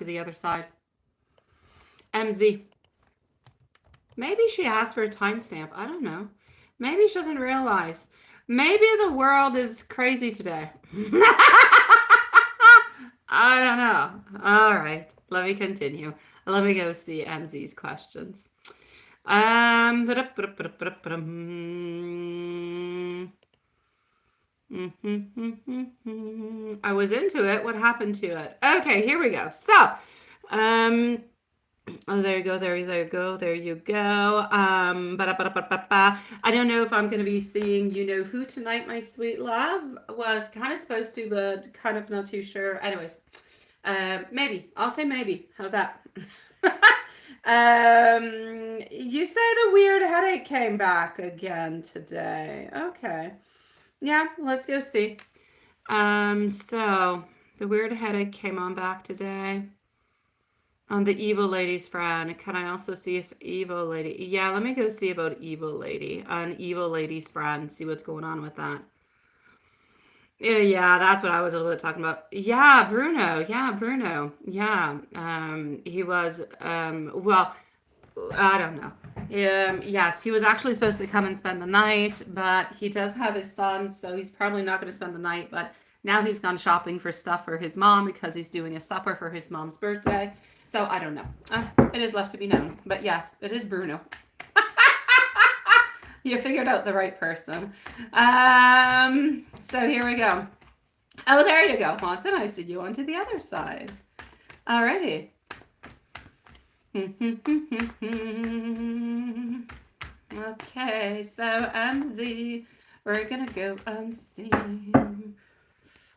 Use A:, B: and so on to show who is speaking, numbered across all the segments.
A: to the other side. MZ. Maybe she asked for a timestamp. I don't know. Maybe she doesn't realize. Maybe the world is crazy today. I don't know. All right. Let me continue. Let me go see MZ's questions. I was into it. What happened to it? Okay, here we go. So, oh, there you go, there you go, there you go. I don't know if I'm going to be seeing you know who tonight, my sweet love. Was kind of supposed to, but kind of not too sure. Anyways, maybe. I'll say maybe. How's that? You say the weird headache came back again today. Okay. Yeah, let's go see. So the weird headache came on back today. On the evil lady's friend. Can I also see if evil lady? Yeah, let me go see about evil lady. An evil lady's friend. See what's going on with that. Yeah, that's what I was a little bit talking about. Yeah, Bruno. Yeah, Bruno. Yeah. He was, well, I don't know. Yes, he was actually supposed to come and spend the night, but he does have his son, so he's probably not going to spend the night. But now he's gone shopping for stuff for his mom because he's doing a supper for his mom's birthday. So I don't know. It is left to be known. But yes, it is Bruno. You figured out the right person. So here we go. Oh, there you go, Watson. I see you onto the other side. Alrighty. Okay, so MZ, we're gonna go and see.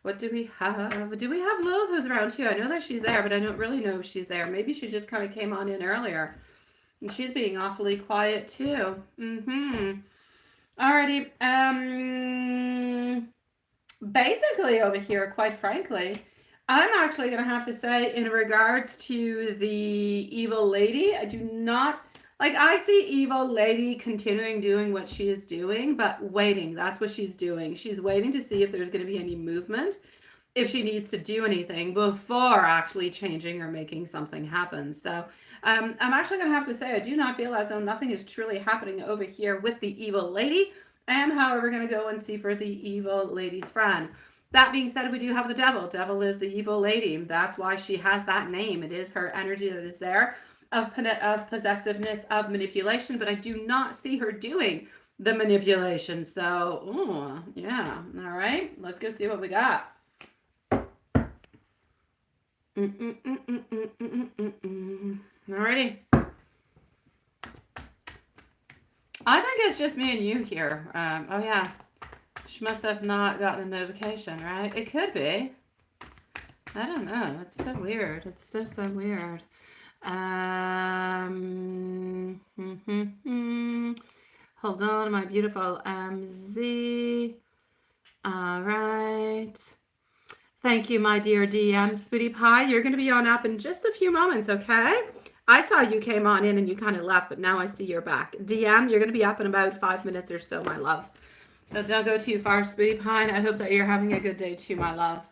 A: What do we have? Do we have Lilith who's around too? I know that she's there, but I don't really know if she's there. Maybe she just kind of came on in earlier. And she's being awfully quiet too. Alrighty. Basically over here, quite frankly, I'm actually going to have to say in regards to the evil lady, I do not, like I see evil lady continuing doing what she is doing, but waiting. That's what she's doing. She's waiting to see if there's going to be any movement, if she needs to do anything before actually changing or making something happen. So I'm actually going to have to say I do not feel as though nothing is truly happening over here with the evil lady. I am, however, going to go and see for the evil lady's friend. That being said, we do have the devil. Devil is the evil lady. That's why she has that name. It is her energy that is there of possessiveness, of manipulation, but I do not see her doing the manipulation. So, yeah. All right. Let's go see what we got. Alrighty. I think it's just me and you here. Oh yeah. She must have not gotten a notification, right? It could be. I don't know. It's so weird. It's so weird. Hold on, my beautiful MZ. All right. Thank you, my dear DM, Sweetie Pie. You're going to be on up in just a few moments, okay? I saw you came on in and you kind of left, but now I see you're back. DM, you're going to be up in about 5 minutes or so, my love. So don't go too far, Sweetie Pie. I hope that you're having a good day too, my love.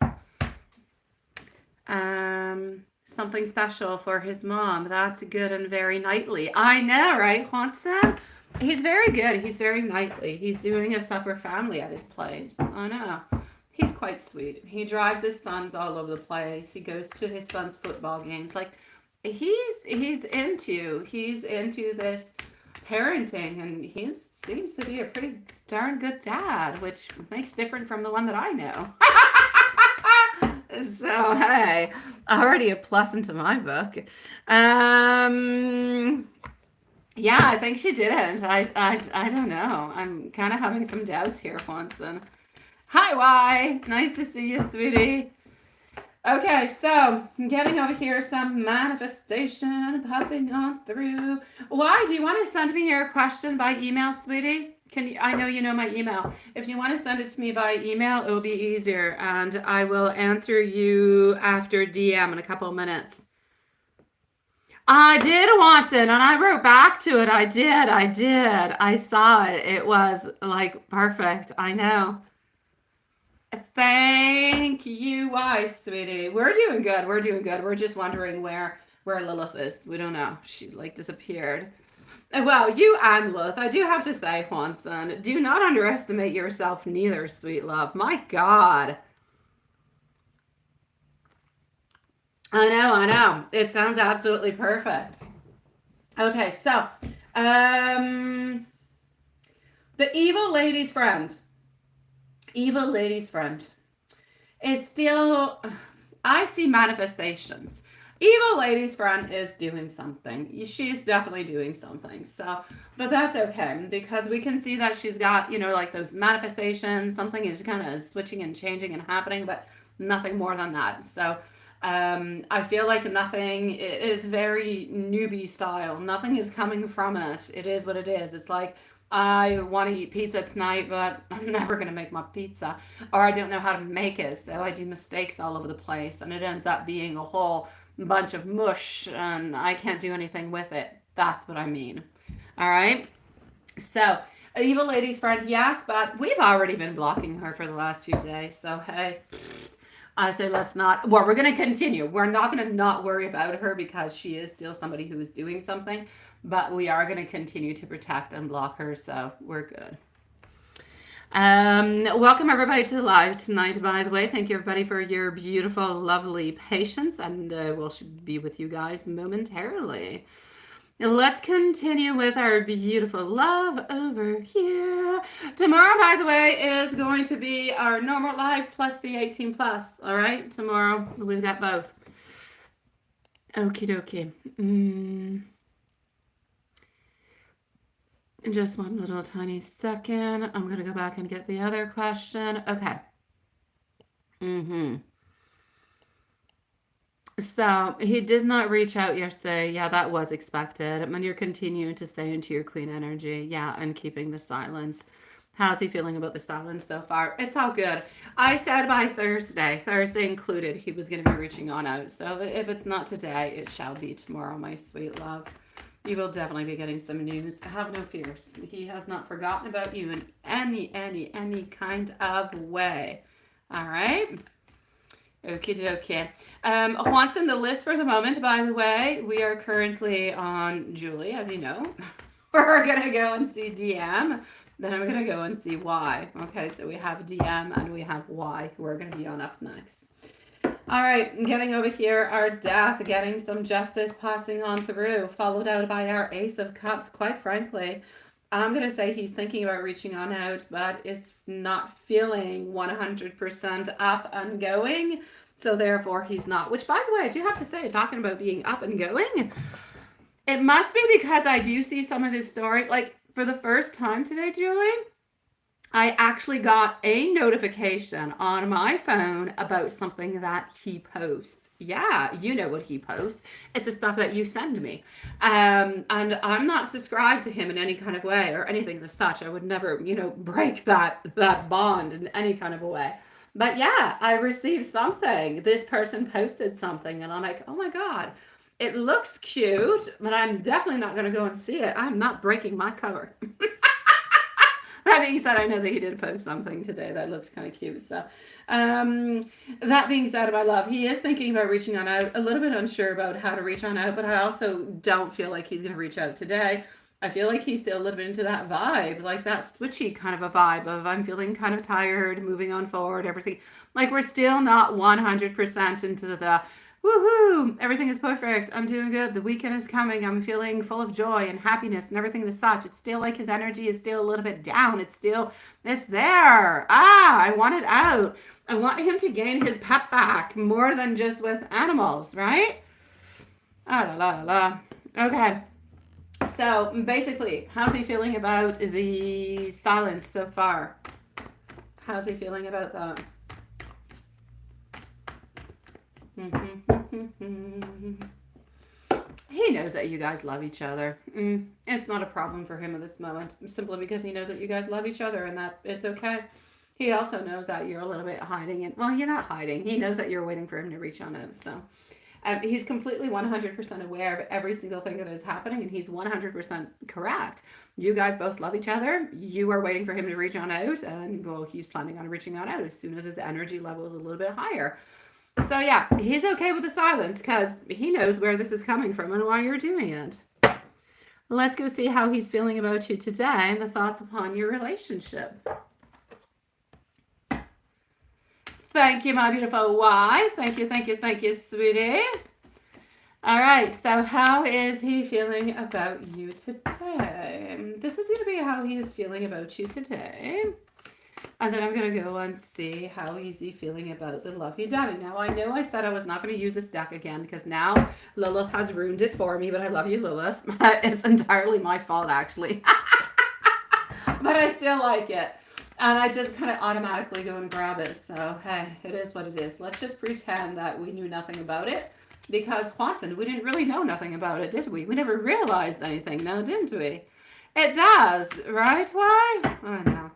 A: Something special for his mom. That's good and very knightly. I know, right, Juanson? He's very good. He's very knightly. He's doing a supper family at his place. I know. He's quite sweet. He drives his sons all over the place. He goes to his son's football games. Like, he's into this parenting, and he seems to be a pretty darn good dad, which makes different from the one that I know. So hey, already a plus into my book. Yeah, I think she didn't. I don't know. I'm kind of having some doubts here, Juanson. Hi, Y. Nice to see you, sweetie. Okay, so I'm getting over here some manifestation popping on through. Why? Do you want to send me your question by email, sweetie? I know you know my email. If you want to send it to me by email, it'll be easier, and I will answer you after DM in a couple of minutes. I did, Watson, and I wrote back to it. I did. I saw it. It was like perfect. I know. Thank you. Why, sweetie? We're doing good. We're doing good. We're just wondering where Lilith is. We don't know. She's like disappeared. Well, you and Lilith, I do have to say, Juanson, do not underestimate yourself neither, sweet love. My God. I know, I know. It sounds absolutely perfect. Okay, so, the evil lady's friend. Evil lady's friend is still, I see manifestations. Evil lady's friend is doing something. She's definitely doing something. So, but that's okay because we can see that she's got, you know, like those manifestations. Something is kind of switching and changing and happening, but nothing more than that. So, I feel like nothing, it is very newbie style. Nothing is coming from it. It is what it is. It's like, I want to eat pizza tonight, but I'm never going to make my pizza. Or I don't know how to make it, so I do mistakes all over the place, and it ends up being a whole bunch of mush, and I can't do anything with it. That's what I mean. All right? So, evil lady's friend, yes, but we've already been blocking her for the last few days, so hey. I say let's not, well, we're going to continue. We're not going to not worry about her because she is still somebody who is doing something, but we are going to continue to protect and block her, so we're good. Welcome everybody to the live tonight, by the way. Thank you everybody for your beautiful, lovely patience, and we'll be with you guys momentarily. Let's continue with our beautiful love over here. Tomorrow, by the way, is going to be our normal live plus the 18 plus. All right, tomorrow we've got both. Okie dokie. Just one little tiny second. I'm going to go back and get the other question. Okay. So he did not reach out yesterday. Yeah, that was expected. When you're continuing to stay into your queen energy, yeah, and keeping the silence. How's he feeling about the silence so far? It's all good. I said by Thursday included, he was going to be reaching on out. So if it's not today, it shall be tomorrow, my sweet love. You will definitely be getting some news. Have no fears. He has not forgotten about you in any kind of way. All right? Okie dokie. Juanson, the list for the moment, by the way, we are currently on Julie, as you know. We're going to go and see DM. Then I'm going to go and see Y. Okay, so we have DM and we have Y, who are going to be on up next. All right, getting over here, our death, getting some justice passing on through, followed out by our Ace of Cups. Quite frankly, I'm going to say he's thinking about reaching on out, but is not feeling 100% up and going. So therefore, he's not. Which, by the way, I do have to say, talking about being up and going, it must be because I do see some of his story. Like, for the first time today, Julie, I actually got a notification on my phone about something that he posts. Yeah, you know what he posts. It's the stuff that you send me. And I'm not subscribed to him in any kind of way or anything as such. I would never, break that bond in any kind of a way. But yeah, I received something. This person posted something and I'm like, oh my God, it looks cute, but I'm definitely not going to go and see it. I'm not breaking my cover. That being said, I know that he did post something today that looks kind of cute. So that being said, my love, he is thinking about reaching on out, a little bit unsure about how to reach on out, but I also don't feel like he's going to reach out today. I feel like he's still a little bit into that vibe, like that switchy kind of a vibe of I'm feeling kind of tired, moving on forward, everything. Like we're still not 100% into the woohoo, everything is perfect, I'm doing good, the weekend is coming, I'm feeling full of joy and happiness and everything as such. It's still like his energy is still a little bit down. It's there. I want it out. I want him to gain his pep back more than just with animals, right? Okay. So basically, how's he feeling about the silence so far? How's he feeling about that? He knows that you guys love each other. It's not a problem for him at this moment, simply because he knows that you guys love each other and that it's okay. He also knows that you're a little bit hiding it. Well, you're not hiding. He knows that you're waiting for him to reach on out. So He's completely 100% aware of every single thing that is happening, and he's 100% correct. You guys both love each other. You are waiting for him to reach on out, and well, he's planning on reaching on out as soon as his energy level is a little bit higher. So yeah, he's okay with the silence because he knows where this is coming from and why you're doing it. Let's go see how he's feeling about you today and the thoughts upon your relationship. Thank you, my beautiful wife. Thank you, sweetie. All right, so how is he feeling about you today? This is going to be how he is feeling about you today. And then I'm going to go and see how is he feeling about the lovey-dovey. Now, I know I said I was not going to use this deck again because now Lilith has ruined it for me, but I love you, Lilith. It's entirely my fault, actually. But I still like it. And I just kind of automatically go and grab it. So, hey, it is what it is. Let's just pretend that we knew nothing about it. Because Watson, we didn't really know nothing about it, did we? We never realized anything now, didn't we? It does, right? Why? I know.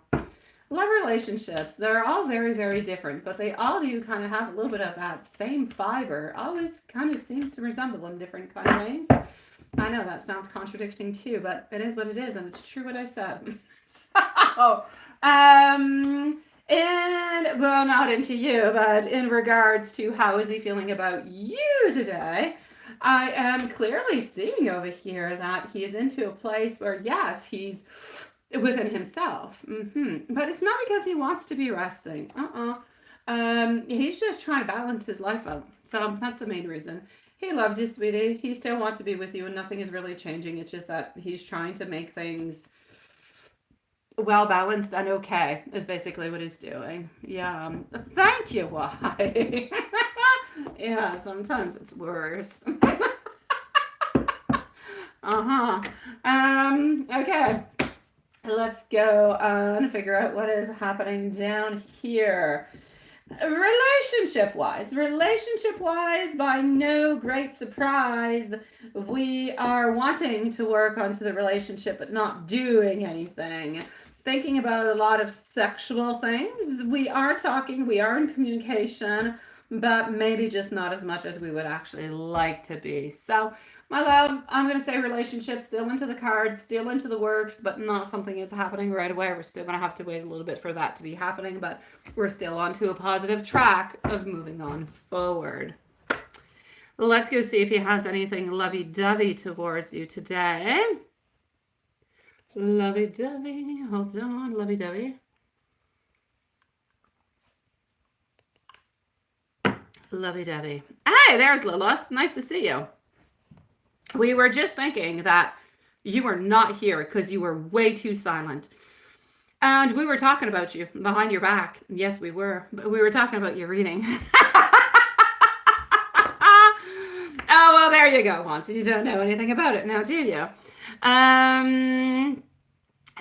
A: Love relationships, they're all very, very different, but they all do kind of have a little bit of that same fiber. Always kind of seems to resemble in different kind of ways. I know that sounds contradicting too, but it is what it is, and it's true what I said. So, and well, not into you, but in regards to how is he feeling about you today, I am clearly seeing over here that he is into a place where, yes, he's within himself. But it's not because he wants to be resting. He's just trying to balance his life out. So that's the main reason. He loves you, sweetie. He still wants to be with you, and nothing is really changing. It's just that he's trying to make things well balanced and okay is basically what he's doing. Yeah. Thank you, why? Yeah, sometimes it's worse. Okay. Let's go and figure out what is happening down here. Relationship-wise, by no great surprise, we are wanting to work onto the relationship but not doing anything. Thinking about a lot of sexual things. We are talking, we are in communication, but maybe just not as much as we would actually like to be. So, my love, I'm going to say relationship still into the cards, still into the works, but not something is happening right away. We're still going to have to wait a little bit for that to be happening, but we're still onto a positive track of moving on forward. Let's go see if he has anything lovey-dovey towards you today. Lovey-dovey, hold on, lovey-dovey. Lovey-dovey. Hey, there's Lilith. Nice to see you. We were just thinking that you were not here because you were way too silent. And we were talking about you behind your back. Yes, we were. But we were talking about your reading. Oh, well, there you go, Watson. You don't know anything about it now, do you?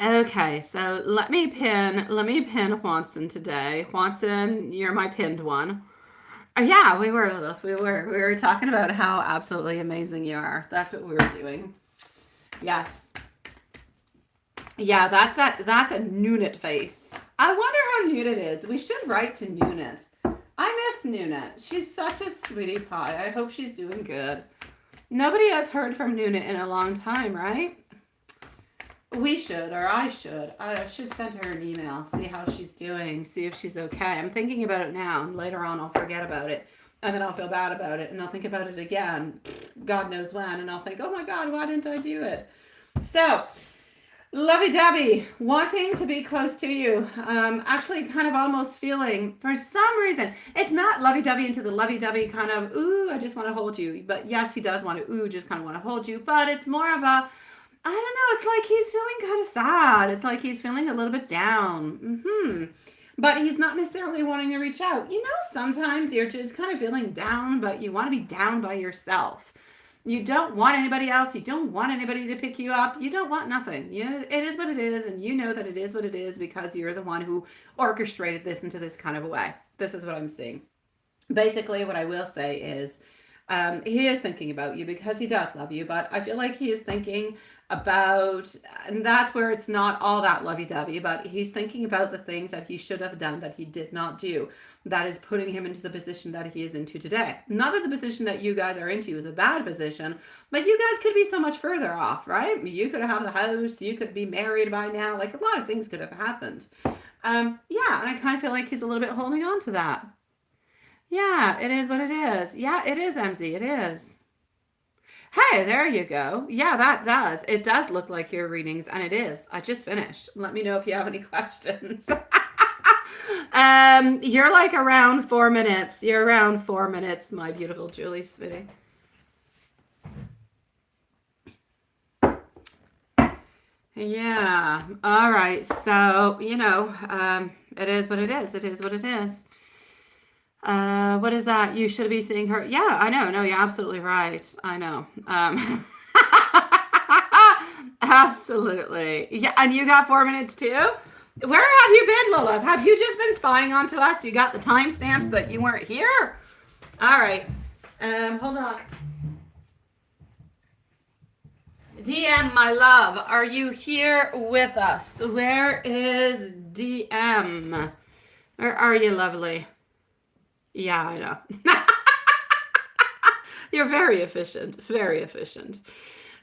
A: Okay, so let me pin Watson today. Watson, you're my pinned one. Yeah, we were talking about how absolutely amazing you are. That's what we were doing. Yes. Yeah, that's a Noonet face. I wonder how Noonet is. We should write to Noonet. I miss Noonet. She's such a sweetie pie. I hope she's doing good. Nobody has heard from Noonet in a long time, right? We should, or I should. I should send her an email, see how she's doing, see if she's okay. I'm thinking about it now, and later on I'll forget about it, and then I'll feel bad about it, and I'll think about it again, God knows when, and I'll think, oh my God, why didn't I do it? So, lovey-dovey, wanting to be close to you, actually kind of almost feeling, for some reason, it's not lovey-dovey into the lovey-dovey kind of, ooh, I just want to hold you, but yes, he does want to, ooh, just kind of want to hold you, but it's more of a, I don't know, it's like he's feeling kind of sad. It's like he's feeling a little bit down. But he's not necessarily wanting to reach out. You know, sometimes you're just kind of feeling down, but you want to be down by yourself. You don't want anybody else. You don't want anybody to pick you up. You don't want nothing. It is what it is, and you know that it is what it is because you're the one who orchestrated this into this kind of a way. This is what I'm seeing. Basically, what I will say is, He is thinking about you because he does love you, but I feel like he is thinking about, and that's where it's not all that lovey-dovey, but he's thinking about the things that he should have done that he did not do. That is putting him into the position that he is into today. Not that the position that you guys are into is a bad position, but you guys could be so much further off, right? You could have the house, you could be married by now, like a lot of things could have happened. Yeah, and I kind of feel like he's a little bit holding on to that. Yeah, it is what it is. Yeah, it is, MZ, it is. Hey, there you go. Yeah, that does. It does look like your readings, and it is. I just finished. Let me know if you have any questions. You're like around 4 minutes. You're around 4 minutes, my beautiful Julie, sweetie. Yeah. All right. So, it is what it is. It is what it is. What is that? You should be seeing her. Yeah, I know. No, you're absolutely right. I know. Absolutely. Yeah, and you got 4 minutes too? Where have you been, Lilith? Have you just been spying onto us? You got the timestamps, but you weren't here? All right. Hold on. DM, my love, are you here with us? Where is DM? Where are you, lovely? Yeah, I know. You're very efficient. Very efficient.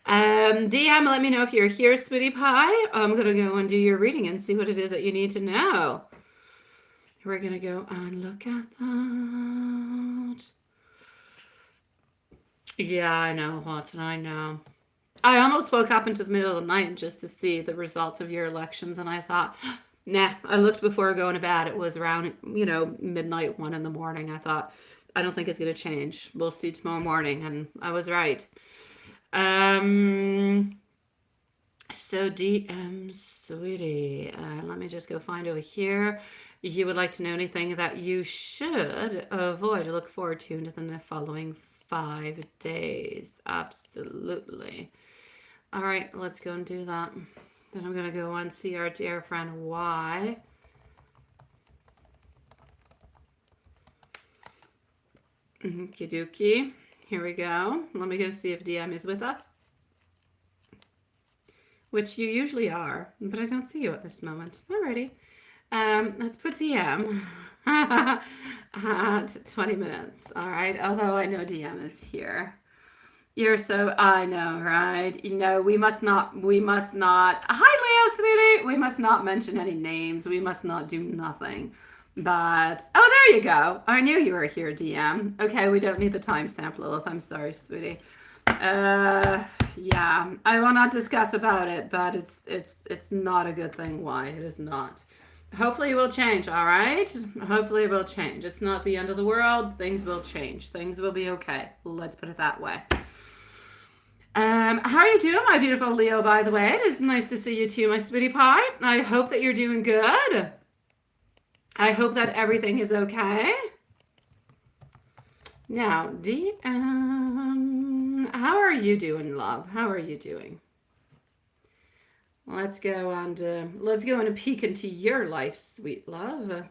A: DM, let me know if you're here, sweetie pie. I'm going to go and do your reading and see what it is that you need to know. We're going to go and look at that. Yeah, I know, Watson, I know. I almost woke up into the middle of the night just to see the results of your elections, and I thought, nah, I looked before going to bed. It was around, midnight, 1 in the morning. I thought, I don't think it's going to change. We'll see tomorrow morning, and I was right. So DM, sweetie, let me just go find over here. You would like to know anything that you should avoid or look forward to in the following 5 days? Absolutely. All right, let's go and do that. Then I'm going to go on see our dear friend Y. Kiduki. Here we go. Let me go see if DM is with us. Which you usually are, but I don't see you at this moment. Alrighty. Let's put DM at 20 minutes. All right. Although I know DM is here. I know, right? We must not, hi Leo, sweetie. We must not mention any names. We must not do nothing. But, oh, there you go. I knew you were here, DM. Okay, we don't need the timestamp, Lilith. I'm sorry, sweetie. Yeah, I will not discuss about it, but it's not a good thing. Why? It is not. Hopefully it will change, all right? Hopefully it will change. It's not the end of the world. Things will change. Things will be okay. Let's put it that way. How are you doing, my beautiful Leo, by the way? It is nice to see you too, my sweetie pie. I hope that you're doing good. I hope that everything is okay. Now, DM, how are you doing, love? How are you doing? Let's go and peek into your life, sweet love.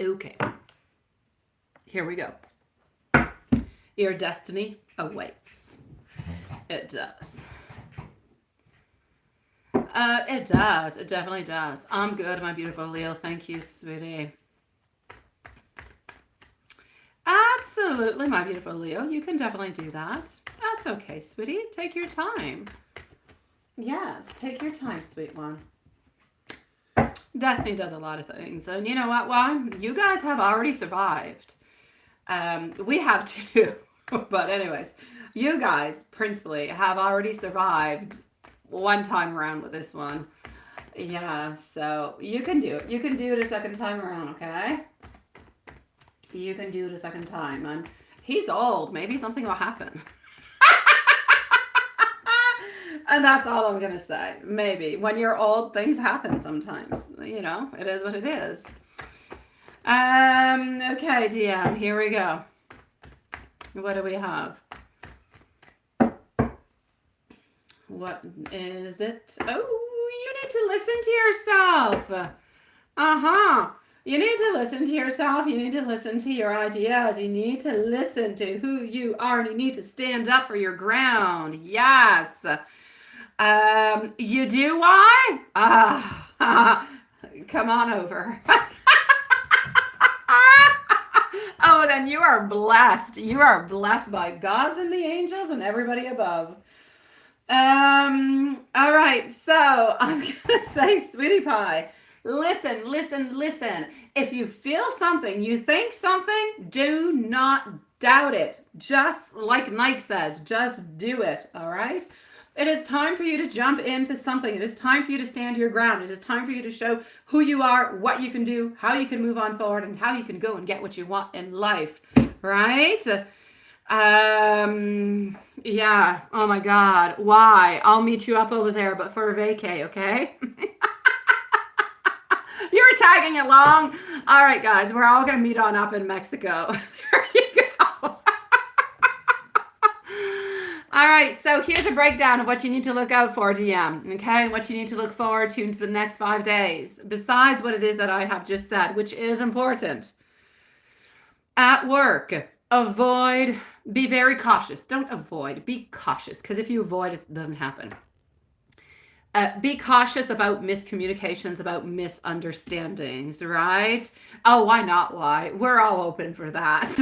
A: Okay. Here we go. Your destiny awaits. It does. It does. It definitely does. I'm good, my beautiful Leo. Thank you, sweetie. Absolutely, my beautiful Leo. You can definitely do that. That's okay, sweetie. Take your time. Yes, take your time, sweet one. Destiny does a lot of things. And you know what? Well, you guys have already survived. We have too. But anyways, you guys principally have already survived one time around with this one. Yeah, so you can do it. You can do it a second time around, okay? You can do it a second time. And he's old. Maybe something will happen. And that's all I'm going to say. Maybe. When you're old, things happen sometimes. It is what it is. Okay, DM, here we go. What do we have? What is it? Oh, you need to listen to yourself. Uh-huh. You need to listen to yourself. You need to listen to your ideas. You need to listen to who you are, and you need to stand up for your ground. Yes. You do why? Come on over. Oh, then you are blessed. You are blessed by gods and the angels and everybody above. All right, so I'm gonna say, sweetie pie, listen, listen, listen. If you feel something, you think something, do not doubt it. Just like Nike says, just do it, all right? It is time for you to jump into something. It is time for you to stand your ground. It is time for you to show who you are, what you can do, how you can move on forward, and how you can go and get what you want in life, right? Yeah. Oh my God. Why? I'll meet you up over there, but for a vacay, okay? You're tagging along. All right, guys, we're all gonna meet on up in Mexico. There you go. All right, so here's a breakdown of what you need to look out for, DM, okay? And what you need to look forward to into the next 5 days, besides what it is that I have just said, which is important. At work, avoid, be very cautious. Don't avoid, be cautious, because if you avoid, it doesn't happen. Be cautious about miscommunications, about misunderstandings, right? Oh, why not? Why? We're all open for that.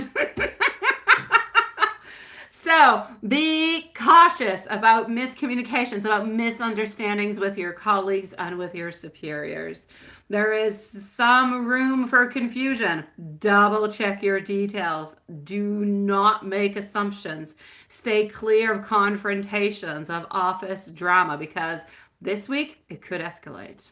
A: So be cautious about miscommunications, about misunderstandings with your colleagues and with your superiors. There is some room for confusion. Double check your details. Do not make assumptions. Stay clear of confrontations, of office drama, because this week it could escalate.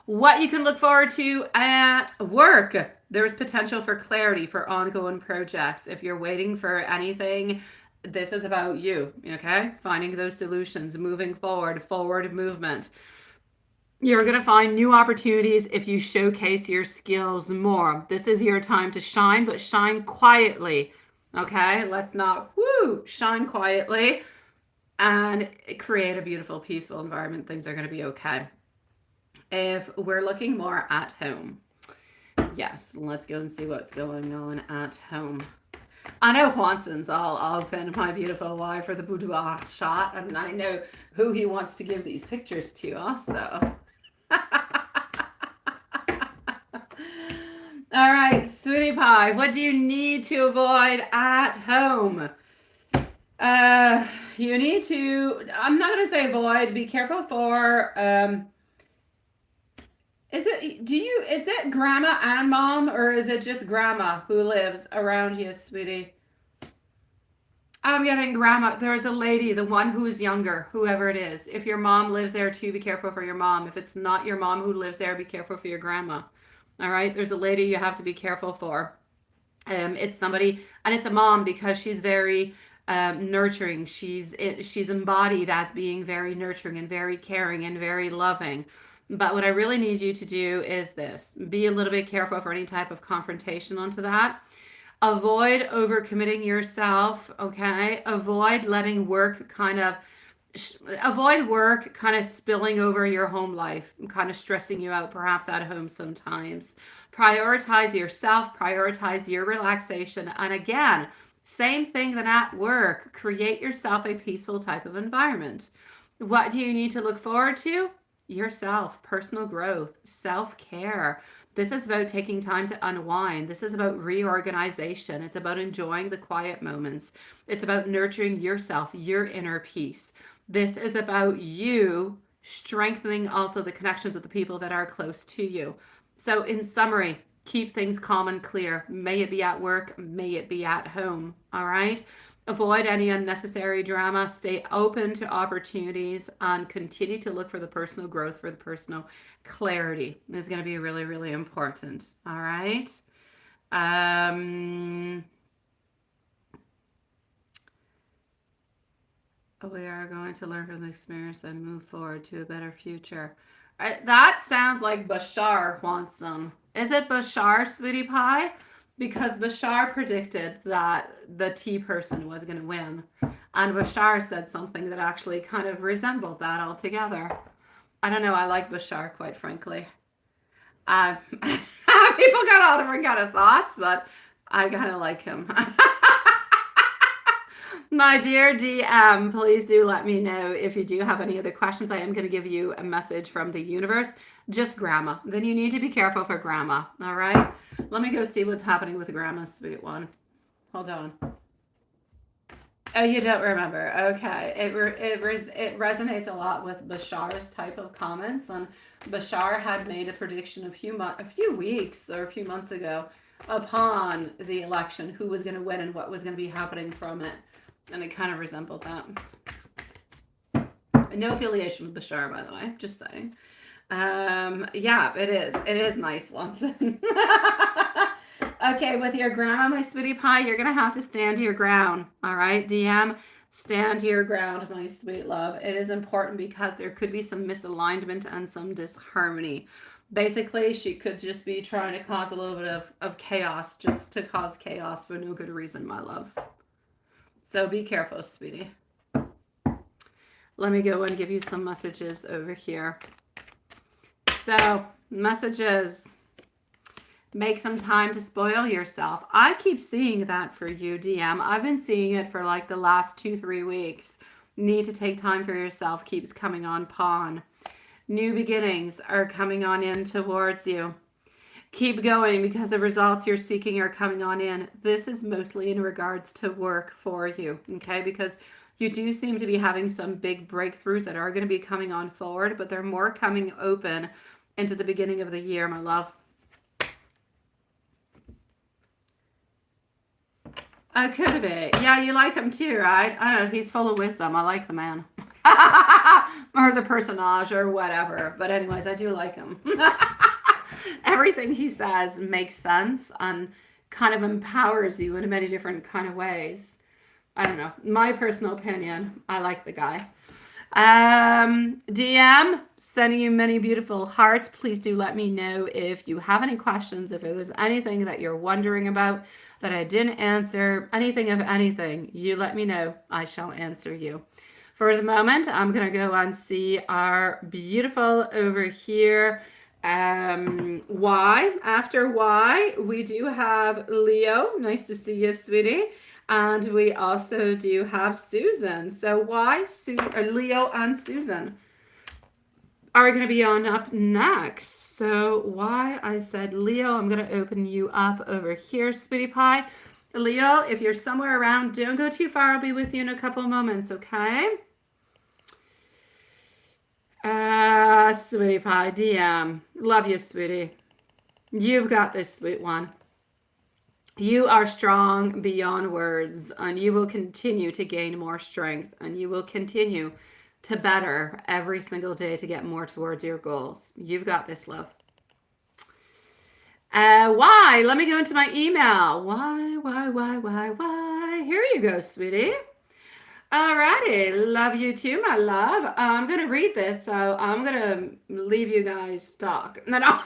A: What you can look forward to at work. There's potential for clarity for ongoing projects. If you're waiting for anything, this is about you, okay? Finding those solutions, moving forward, forward movement. You're going to find new opportunities if you showcase your skills more. This is your time to shine, but shine quietly, okay? Let's not, shine quietly and create a beautiful, peaceful environment. Things are going to be okay. If we're looking more at home, yes, let's go and see what's going on at home. I know Juanson's all open, my beautiful wife, for the boudoir shot, and I know who he wants to give these pictures to also. All right, sweetie pie, what do you need to avoid at home? You need to, I'm not going to say avoid, be careful for, is it grandma and mom, or is it just grandma who lives around you, sweetie? I'm getting grandma. There's a lady, the one who is younger, whoever it is. If your mom lives there too, be careful for your mom. If it's not your mom who lives there, be careful for your grandma. All right? There's a lady you have to be careful for. It's somebody, and it's a mom because she's very nurturing. She's embodied as being very nurturing and very caring and very loving. But what I really need you to do is this. Be a little bit careful for any type of confrontation onto that. Avoid overcommitting yourself, okay? Avoid letting work kind of spilling over your home life, kind of stressing you out perhaps at home sometimes. Prioritize yourself, prioritize your relaxation. And again, same thing than at work. Create yourself a peaceful type of environment. What do you need to look forward to? Yourself, personal growth, self-care. This is about taking time to unwind. This is about reorganization. It's about enjoying the quiet moments. It's about nurturing yourself, your inner peace. This is about you strengthening also the connections with the people that are close to you. So in summary, keep things calm and clear. May it be at work, may it be at home, all right? Avoid any unnecessary drama. Stay open to opportunities and continue to look for the personal growth, for the personal clarity. This is going to be really, really important. All right. We are going to learn from the experience and move forward to a better future. That sounds like Bashar Juanson. Is it Bashar, sweetie pie? Because Bashar predicted that the T person was going to win. And Bashar said something that actually kind of resembled that altogether. I don't know. I like Bashar, quite frankly. People got all different kind of thoughts, but I kind of like him. My dear DM, please do let me know if you do have any other questions. I am going to give you a message from the universe. Just grandma. Then you need to be careful for grandma. All right? Let me go see what's happening with grandma, sweet one. Hold on. Oh, you don't remember. Okay. It resonates a lot with Bashar's type of comments. And Bashar had made a prediction a few weeks or a few months ago upon the election, who was going to win and what was going to be happening from it. And it kind of resembled that. No affiliation with Bashar, by the way. Just saying. Yeah, it is. It is nice, Watson. Okay, with your grandma, my sweetie pie, you're going to have to stand your ground. All right, DM, stand your ground, my sweet love. It is important because there could be some misalignment and some disharmony. Basically, she could just be trying to cause a little bit of chaos, just to cause chaos for no good reason, my love. So be careful, sweetie. Let me go and give you some messages over here. So, messages. Make some time to spoil yourself. I keep seeing that for you, DM. I've been seeing it for like the last 2-3 weeks. Need to take time for yourself keeps coming on pawn. New beginnings are coming on in towards you. Keep going because the results you're seeking are coming on in. This is mostly in regards to work for you, okay? Because you do seem to be having some big breakthroughs that are going to be coming on forward, but they're more coming open into the beginning of the year, my love. Could be. Yeah, you like him too, right? I don't know. He's full of wisdom. I like the man. Or the personage or whatever. But anyways, I do like him. Everything he says makes sense and kind of empowers you in many different kind of ways. I don't know. My personal opinion, I like the guy. DM, sending you many beautiful hearts. Please do let me know if you have any questions, if there's anything that you're wondering about that I didn't answer, anything of anything, you let me know. I shall answer you. For the moment, I'm going to go and see our beautiful over here. Y. After Y, we do have Leo. Nice to see you, sweetie. And we also do have Susan. So Y, Leo, and Susan are going to be on up next. So why I said Leo, I'm going to open you up over here, sweetie pie. Leo, if you're somewhere around, don't go too far. I'll be with you in a couple of moments, okay? Sweetie pie, DM. Love you, sweetie. You've got this, sweet one. You are strong beyond words, and you will continue to gain more strength, and you will continue to better every single day to get more towards your goals. You've got this, love. Why? Let me go into my email. Why? Here you go, sweetie. Alrighty. Love you too, my love. I'm going to read this, so I'm going to leave you guys talk. No.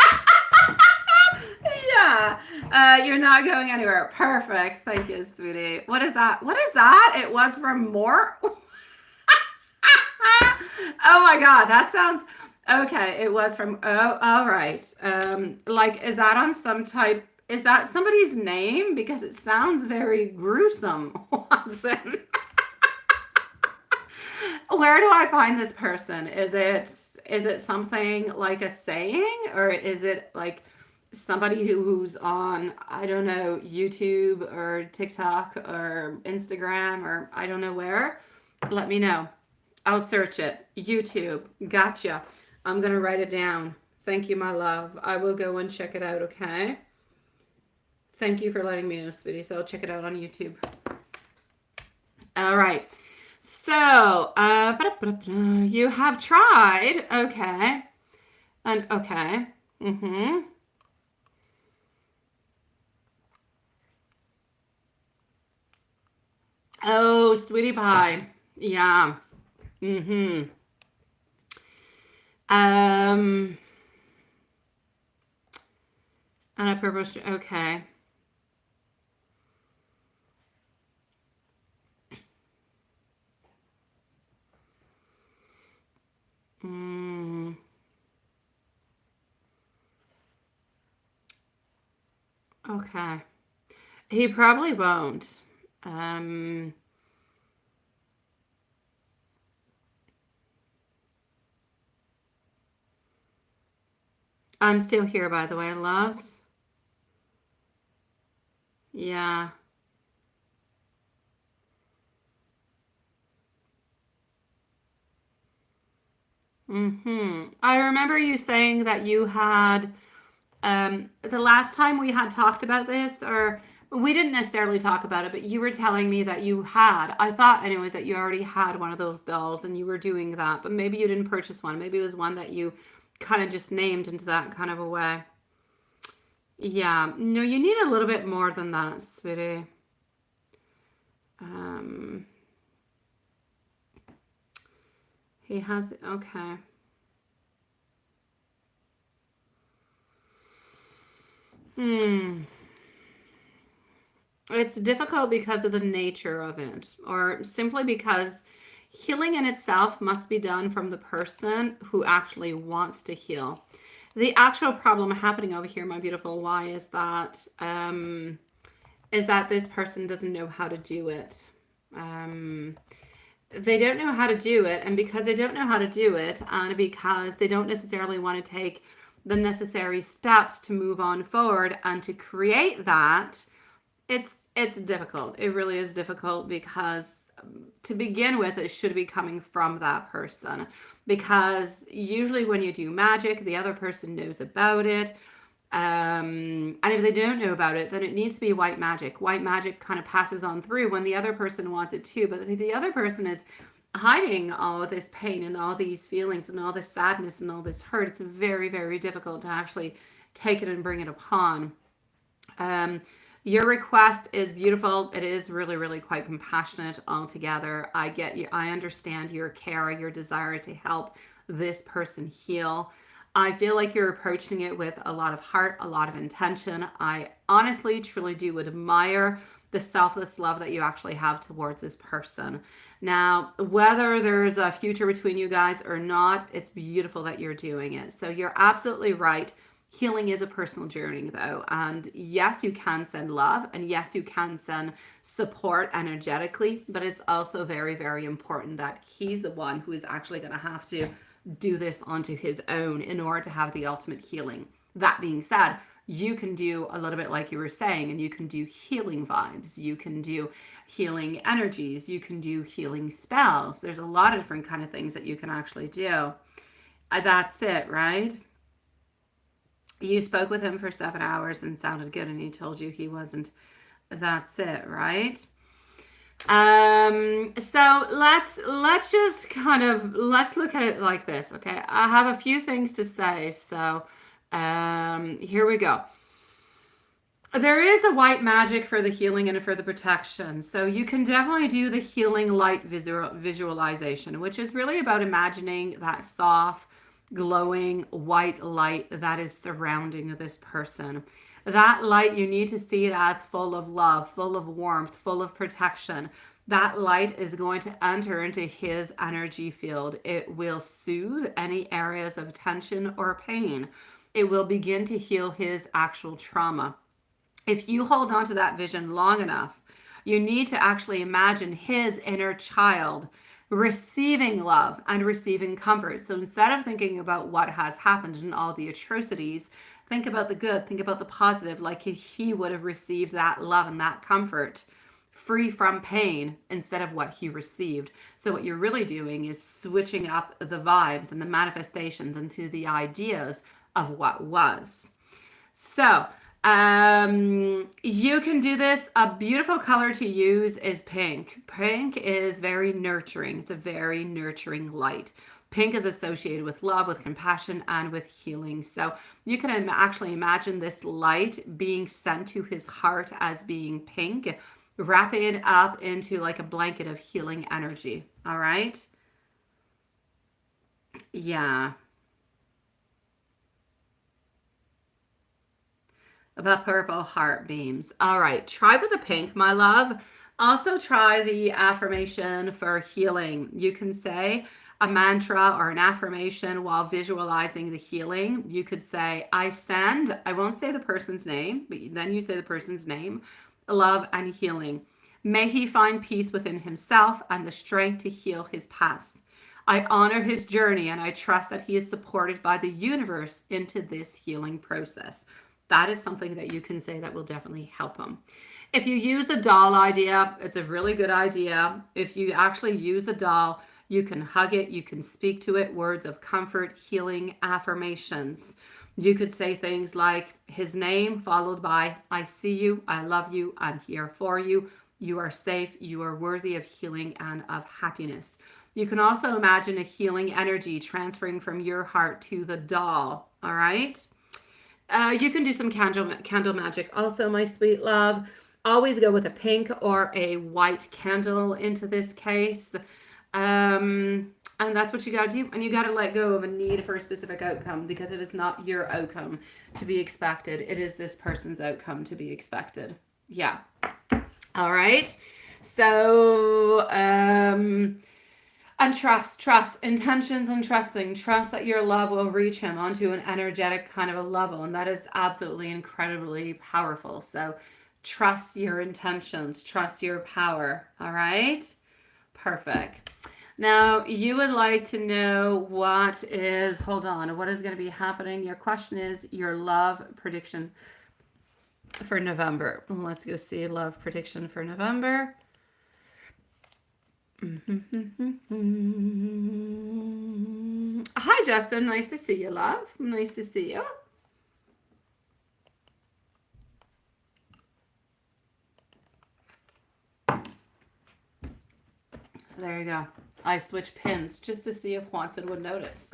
A: Yeah. You're not going anywhere. Perfect. Thank you, sweetie. What is that? What is that? It was from more? Oh my God, that sounds okay. It was from all right. Like, is that on some type? Is that somebody's name? Because it sounds very gruesome, Watson. Where do I find this person? Is it something like a saying, or is it like somebody who's on, I don't know, YouTube or TikTok or Instagram or I don't know where? Let me know. I'll search it. YouTube. Gotcha. I'm going to write it down. Thank you, my love. I will go and check it out, okay? Thank you for letting me know, sweetie. So I'll check it out on YouTube. All right. So, you have tried. Okay. And okay. Oh, sweetie pie. Yeah. And a purple, okay. Okay. He probably won't. Um, I'm still here, by the way, loves. Yeah. I remember you saying that you had the last time we had talked about this, or we didn't necessarily talk about it, but you were telling me that you had, I thought anyways, that you already had one of those dolls and you were doing that, but maybe you didn't purchase one. Maybe it was one that you kind of just named into that kind of a way. Yeah, no, you need a little bit more than that, sweetie. Um, he has, okay. Hmm. It's difficult because of the nature of it, or simply because healing in itself must be done from the person who actually wants to heal. The actual problem happening over here, my beautiful, why is that this person doesn't know how to do it. Um, they don't know how to do it, and because they don't know how to do it, and because they don't necessarily want to take the necessary steps to move on forward and to create that, it's difficult. It really is difficult because to begin with, it should be coming from that person. Because usually when you do magic, the other person knows about it. And if they don't know about it, then it needs to be white magic. White magic kind of passes on through when the other person wants it too. But if the other person is hiding all this pain and all these feelings and all this sadness and all this hurt, it's very, very difficult to actually take it and bring it upon. Um, your request is beautiful. It is really, really quite compassionate altogether. I get you. I understand your care, your desire to help this person heal. I feel like you're approaching it with a lot of heart, a lot of intention. I honestly, truly do admire the selfless love that you actually have towards this person. Now, whether there's a future between you guys or not, it's beautiful that you're doing it. So you're absolutely right. Healing is a personal journey, though. And yes, you can send love, and yes, you can send support energetically, but it's also very, very important that he's the one who is actually going to have to do this onto his own in order to have the ultimate healing. That being said, you can do a little bit like you were saying, and you can do healing vibes, you can do healing energies, you can do healing spells. There's a lot of different kind of things that you can actually do. That's it, right? You spoke with him for 7 hours and sounded good, and he told you he wasn't. That's it, right? So let's just kind of let's look at it like this, okay? I have a few things to say, so here we go. There is a white magic for the healing and for the protection. So you can definitely do the healing light visualization, which is really about imagining that soft, glowing white light that is surrounding this person. That light, you need to see it as full of love, full of warmth, full of protection. That light is going to enter into his energy field. It will soothe any areas of tension or pain. It will begin to heal his actual trauma. If you hold on to that vision long enough, you need to actually imagine his inner child receiving love and receiving comfort. So instead of thinking about what has happened and all the atrocities, think about the good, think about the positive, like if he would have received that love and that comfort free from pain instead of what he received. So what you're really doing is switching up the vibes and the manifestations into the ideas of what was. So you can do this. A beautiful color to use is pink. Pink is very nurturing. It's a very nurturing light. Pink is associated with love, with compassion, and with healing. So you can actually imagine this light being sent to his heart as being pink, wrapping it up into like a blanket of healing energy. All right? Yeah. The purple heart beams. All right, try with the pink, my love. Also try the affirmation for healing. You can say, a mantra or an affirmation while visualizing the healing. You could say, I send, I won't say the person's name, but then you say the person's name, love and healing. May he find peace within himself and the strength to heal his past. I honor his journey and I trust that he is supported by the universe into this healing process. That is something that you can say that will definitely help him. If you use the doll idea, it's a really good idea. If you actually use the doll, you can hug it, you can speak to it, words of comfort, healing, affirmations. You could say things like his name followed by, I see you, I love you, I'm here for you, you are safe, you are worthy of healing and of happiness. You can also imagine a healing energy transferring from your heart to the doll, all right? You can do some candle magic also, my sweet love. Always go with a pink or a white candle into this case. And that's what you got to do. And you got to let go of a need for a specific outcome, because it is not your outcome to be expected. It is this person's outcome to be expected. Yeah. All right. So, and trust, intentions and trusting. Trust that your love will reach him onto an energetic kind of a level. And that is absolutely incredibly powerful. So trust your intentions, trust your power. All right. Perfect. Now, you would like to know what is going to be happening. Your question is your love prediction for November. Let's go see love prediction for November. Hi, Justin. Nice to see you, love. Nice to see you. There you go. I switched pins just to see if Watson would notice.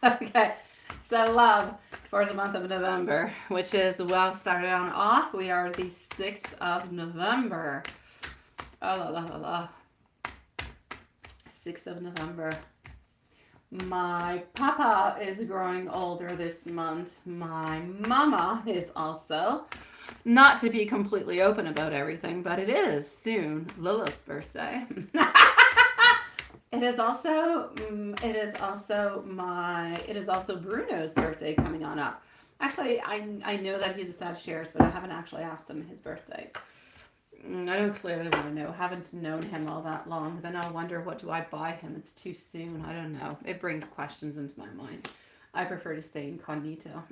A: Okay, so love for the month of November, which is well started on off. We are the 6th of November. Oh, la, la, la, la. 6th of November. My papa is growing older this month. My mama is also. Not to be completely open about everything, but it is soon Lilith's birthday. It is also Bruno's birthday coming on up. Actually, I know that he's a Sagittarius, but I haven't actually asked him his birthday. I don't clearly want to know. Haven't known him all that long. Then I'll wonder, what do I buy him? It's too soon. I don't know. It brings questions into my mind. I prefer to stay incognito.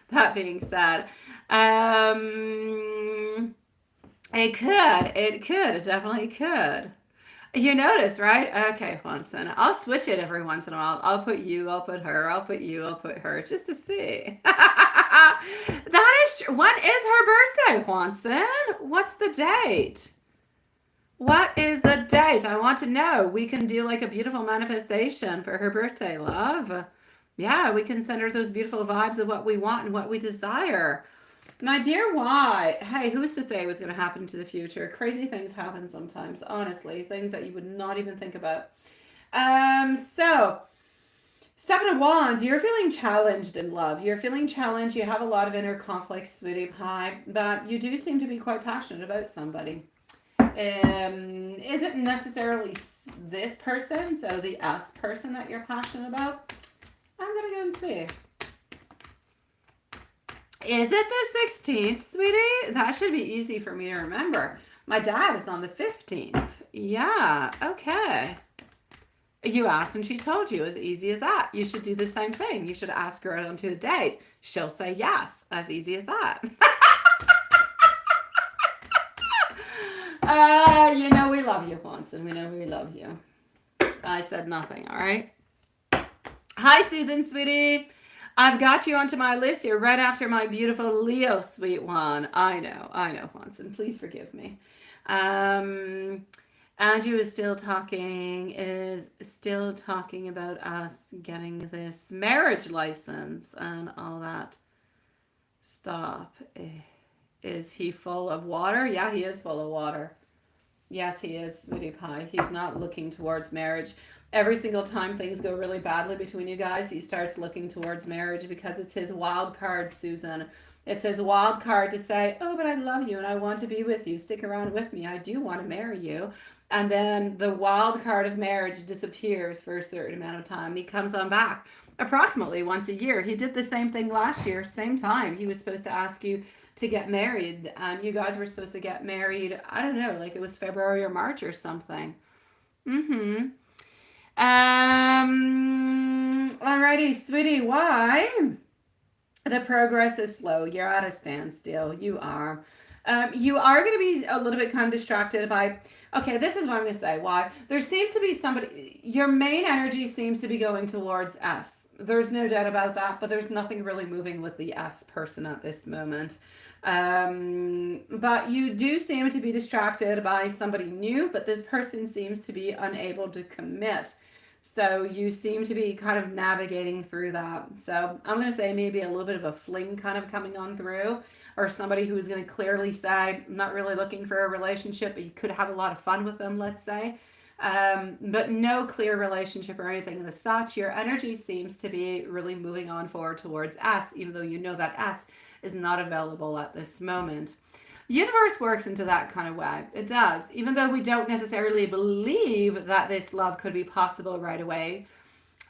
A: That being said, it definitely could. You notice, right? Okay, Juanson. I'll switch it every once in a while. I'll put you, I'll put her, I'll put you, I'll put her, just to see. When is her birthday, Juanson? What's the date? What is the date? I want to know. We can do like a beautiful manifestation for her birthday, love. Yeah, we can send her those beautiful vibes of what we want and what we desire. My dear, why? Hey, who's to say what's going to happen to the future? Crazy things happen sometimes, honestly. Things that you would not even think about. So, 7 of Wands, you're feeling challenged in love. You're feeling challenged. You have a lot of inner conflicts, sweetie pie, but you do seem to be quite passionate about somebody. Isn't necessarily this person, so the us person that you're passionate about. I'm going to go and see. Is it the 16th, sweetie? That should be easy for me to remember. My dad is on the 15th. Yeah, okay. You asked and she told you, as easy as that. You should do the same thing. You should ask her out onto a date. She'll say yes, as easy as that. We love you, Juanson. We know we love you. I said nothing, all right? Hi, Susan, sweetie. I've got you onto my list here right after my beautiful Leo, sweet one. I know, Juanson. Please forgive me. Andrew is still talking about us getting this marriage license and all that. Stop. Is he full of water? Yeah, he is full of water. Yes, he is, sweetie pie. He's not looking towards marriage. Every single time things go really badly between you guys, he starts looking towards marriage because it's his wild card, Susan. It says wild card to say, oh, but I love you and I want to be with you. Stick around with me. I do want to marry you. And then the wild card of marriage disappears for a certain amount of time. He comes on back approximately once a year. He did the same thing last year, same time. He was supposed to ask you to get married, and you guys were supposed to get married, I don't know, like it was February or March or something. Mm-hmm. Alrighty, sweetie, why? The progress is slow. You're at a standstill. You are. You are going to be a little bit kind of distracted by, okay, this is what I'm going to say. Why? There seems to be somebody, your main energy seems to be going towards S. There's no doubt about that, but there's nothing really moving with the S person at this moment. But you do seem to be distracted by somebody new, but this person seems to be unable to commit. So you seem to be kind of navigating through that. So I'm going to say maybe a little bit of a fling kind of coming on through, or somebody who's going to clearly say, I'm not really looking for a relationship, but you could have a lot of fun with them, let's say. But no clear relationship or anything of such. Your energy seems to be really moving on forward towards S, even though you know that S is not available at this moment. Universe works into that kind of way. It does. Even though we don't necessarily believe that this love could be possible right away,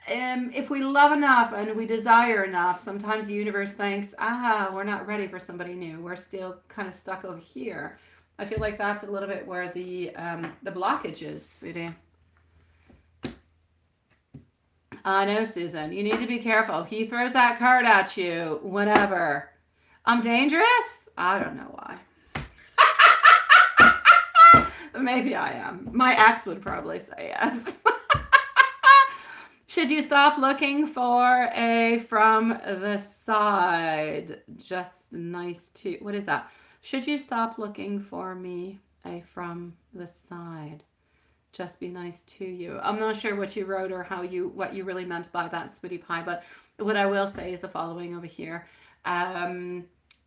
A: if we love enough and we desire enough, sometimes the universe thinks, we're not ready for somebody new. We're still kind of stuck over here. I feel like that's a little bit where the blockage is, sweetie. I know, Susan. You need to be careful. He throws that card at you whenever. I'm dangerous? I don't know why. Maybe I am. My ex would probably say yes. Should you stop looking for a from the side? Just nice to... What is that? Should you stop looking for me a from the side? Just be nice to you. I'm not sure what you wrote or what you really meant by that, sweetie pie, but what I will say is the following over here.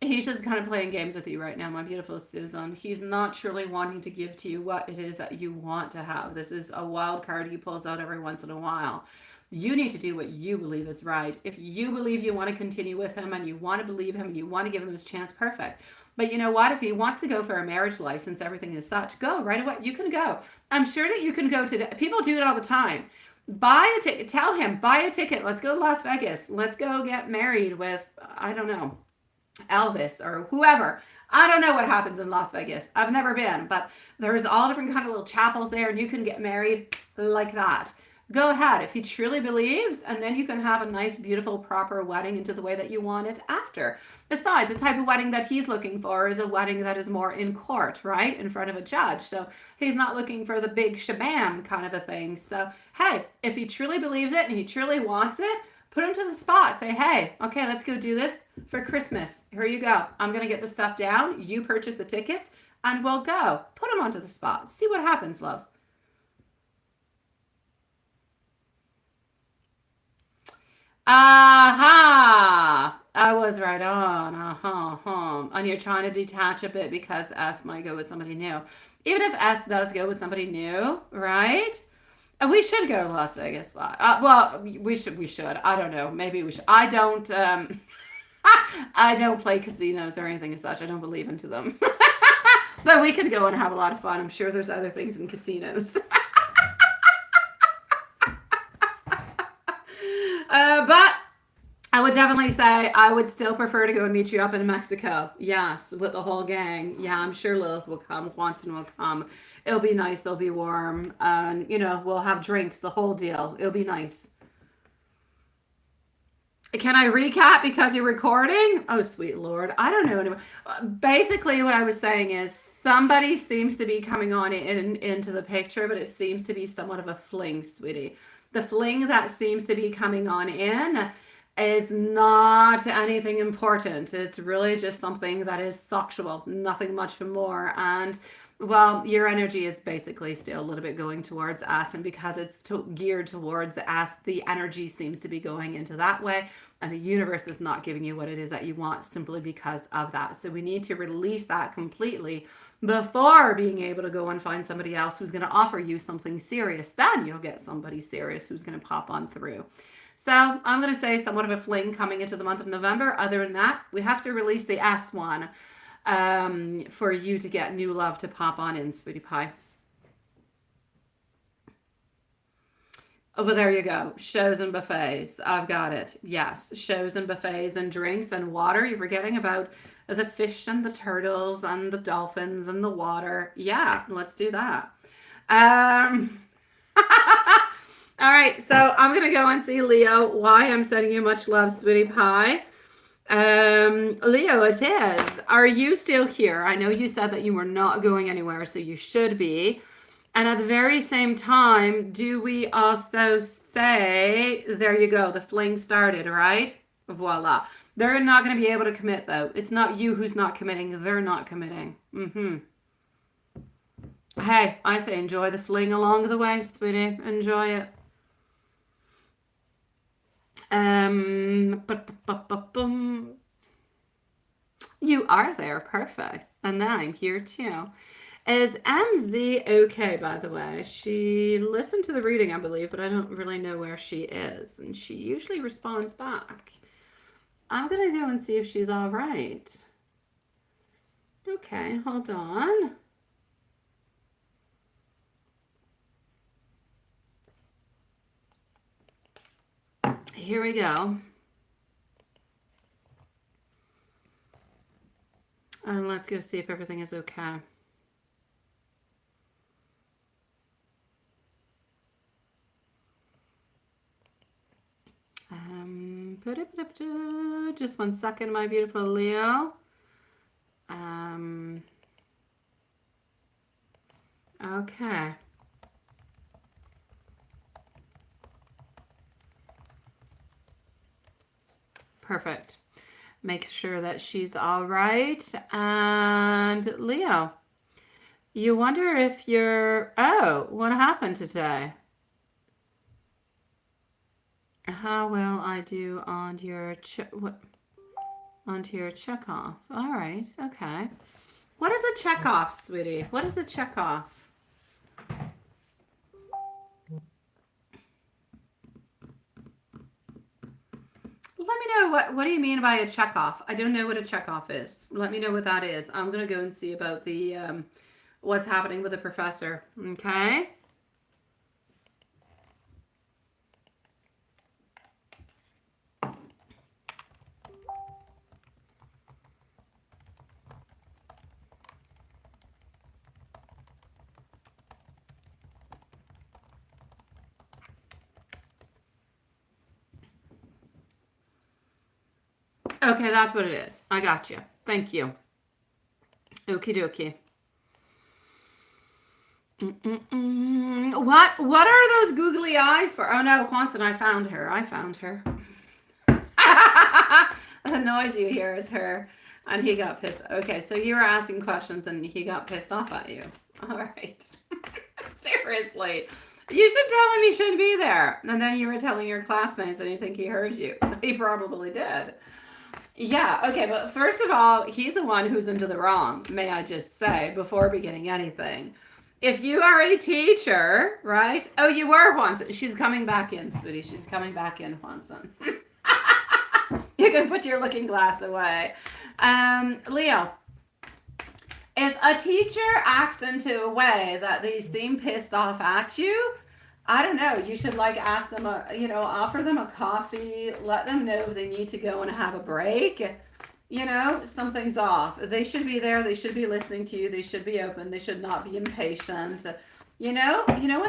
A: He's just kind of playing games with you right now, my beautiful Susan. He's not truly wanting to give to you what it is that you want to have. This is a wild card he pulls out every once in a while. You need to do what you believe is right. If you believe you want to continue with him and you want to believe him and you want to give him his chance, perfect. But you know what? If he wants to go for a marriage license, everything is such, go right away. You can go. I'm sure that you can go today. People do it all the time. Buy a ticket. Tell him, buy a ticket. Let's go to Las Vegas. Let's go get married with, I don't know, Elvis or whoever. I don't know what happens in Las Vegas. I've never been, but there's all different kind of little chapels there and you can get married like that. Go ahead if he truly believes, and then you can have a nice, beautiful, proper wedding into the way that you want it after. Besides, the type of wedding that he's looking for is a wedding that is more in court, right? In front of a judge. So he's not looking for the big shabam kind of a thing. So, hey, if he truly believes it and he truly wants it, put him to the spot. Say, hey, okay, let's go do this for Christmas. Here you go. I'm going to get the stuff down. You purchase the tickets and we'll go. Put him onto the spot. See what happens, love. Aha! I was right on. And you're trying to detach a bit because S might go with somebody new. Even if S does go with somebody new, right? We should go to Las Vegas. Well, we should. I don't know. Maybe we should. I don't play casinos or anything as such. I don't believe into them. But we could go and have a lot of fun. I'm sure there's other things in casinos. But I would definitely say I would still prefer to go and meet you up in Mexico. Yes, with the whole gang. Yeah, I'm sure Lilith will come. Juanson will come. It'll be nice. It'll be warm. And, we'll have drinks, the whole deal. It'll be nice. Can I recap because you're recording? Oh, sweet Lord. I don't know anymore. Basically, what I was saying is somebody seems to be coming on into the picture, but it seems to be somewhat of a fling, sweetie. The fling that seems to be coming on in is not anything important. It's really just something that is sexual, nothing much more. And, well, your energy is basically still a little bit going towards us. And because it's geared towards us, the energy seems to be going into that way. And the universe is not giving you what it is that you want simply because of that. So we need to release that completely before being able to go and find somebody else who's going to offer you something serious. Then you'll get somebody serious who's going to pop on through. So I'm going to say somewhat of a fling coming into the month of November. Other than that, we have to release the S one for you to get new love to pop on in, sweetie pie. Oh, well, there you go. Shows and buffets. I've got it. Yes, shows and buffets and drinks and water. You're forgetting about the fish and the turtles and the dolphins and the water. Yeah, let's do that. Um, all right, so I'm going to go and see Leo. Why I'm sending you much love, sweetie pie. Leo, it is. Are you still here? I know you said that you were not going anywhere, so you should be. And at the very same time, do we also say, there you go, the fling started, right? Voila. They're not going to be able to commit, though. It's not you who's not committing. They're not committing. Hey, I say enjoy the fling along the way, sweetie. Enjoy it. You are there. Perfect. And I'm here too. Is MZ okay, by the way? She listened to the reading, I believe, but I don't really know where she is. And she usually responds back. I'm going to go and see if she's all right. Okay, hold on. Here we go. And let's go see if everything is okay. Just 1 second, my beautiful Leo. Okay. Perfect. Make sure that she's all right. And Leo, you wonder if you're, oh, what happened today? How will I do on your onto your check off? All right, okay. What is a check off, sweetie? What is a check off? Let me know what do you mean by a check off? I don't know what a check off is. Let me know what that is. I'm gonna go and see about the what's happening with the professor. Okay. Okay, that's what it is. I got you. Thank you. Okie dokie. What are those googly eyes for? Oh no, Juanson, I found her. The noise you hear is her. And he got pissed. Okay, so you were asking questions and he got pissed off at you. All right. Seriously. You should tell him he shouldn't be there. And then you were telling your classmates and you think he heard you. He probably did. Yeah, okay, but first of all, he's the one who's into the wrong, may I just say, before beginning anything. If you are a teacher, right? Oh, you were, Juanson. She's coming back in, sweetie. She's coming back in, Juanson. You can put your looking glass away. Leo, if a teacher acts into a way that they seem pissed off at you, I don't know, you should like ask them, offer them a coffee, let them know they need to go and have a break. Something's off. They should be there. They should be listening to you. They should be open. They should not be impatient. When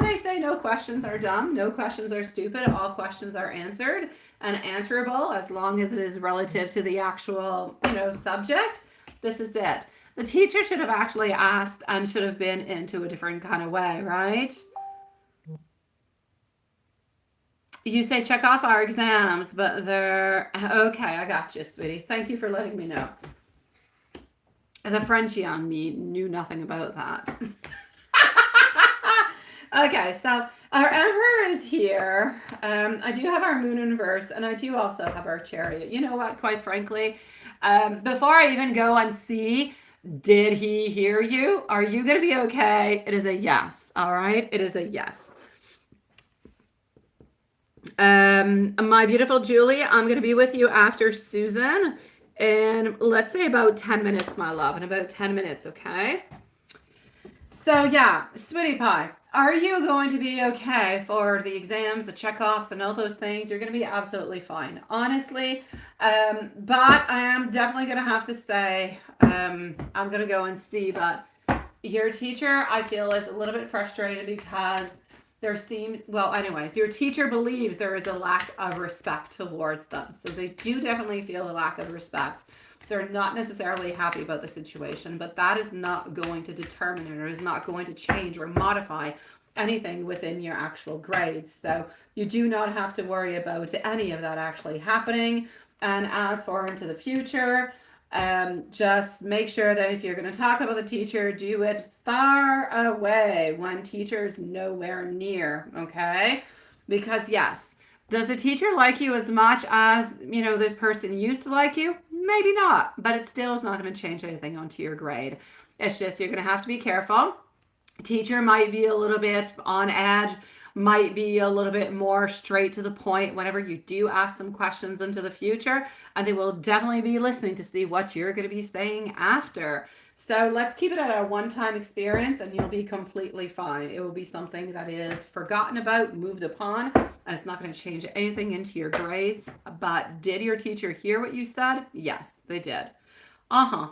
A: they say no questions are dumb, no questions are stupid, all questions are answered and answerable as long as it is relative to the actual, subject. This is it. The teacher should have actually asked and should have been into a different kind of way, right? You say check off our exams, but they're okay. I got you, sweetie. Thank you for letting me know. The Frenchie on me knew nothing about that. Okay, so our Emperor is here. I do have our Moon in Verse, and I do also have our Chariot. You know what? Quite frankly, before I even go and see, did he hear you? Are you going to be okay? It is a yes. All right, it is a yes. My beautiful Julie, I'm going to be with you after Susan. And let's say about 10 minutes, my love. In about 10 minutes, okay? So yeah, sweetie pie, are you going to be okay for the exams, the checkoffs, and all those things? You're going to be absolutely fine, honestly. But I am definitely going to have to say, I'm going to go and see, but your teacher, I feel, is a little bit frustrated because anyways, your teacher believes there is a lack of respect towards them. So they do definitely feel a lack of respect. They're not necessarily happy about the situation, but that is not going to determine it, or is not going to change or modify anything within your actual grades. So you do not have to worry about any of that actually happening. And as for into the future, just make sure that if you're going to talk about the teacher, do it far away when teacher's nowhere near, okay? Because yes, does a teacher like you as much as, this person used to like you? Maybe not, but it still is not going to change anything onto your grade. It's just you're going to have to be careful. Teacher might be a little bit on edge, might be a little bit more straight to the point whenever you do ask some questions into the future, and they will definitely be listening to see what you're going to be saying after. So let's keep it at a one-time experience, and you'll be completely fine. It will be something that is forgotten about, moved upon, and it's not going to change anything into your grades. But did your teacher hear what you said? Yes, they did. I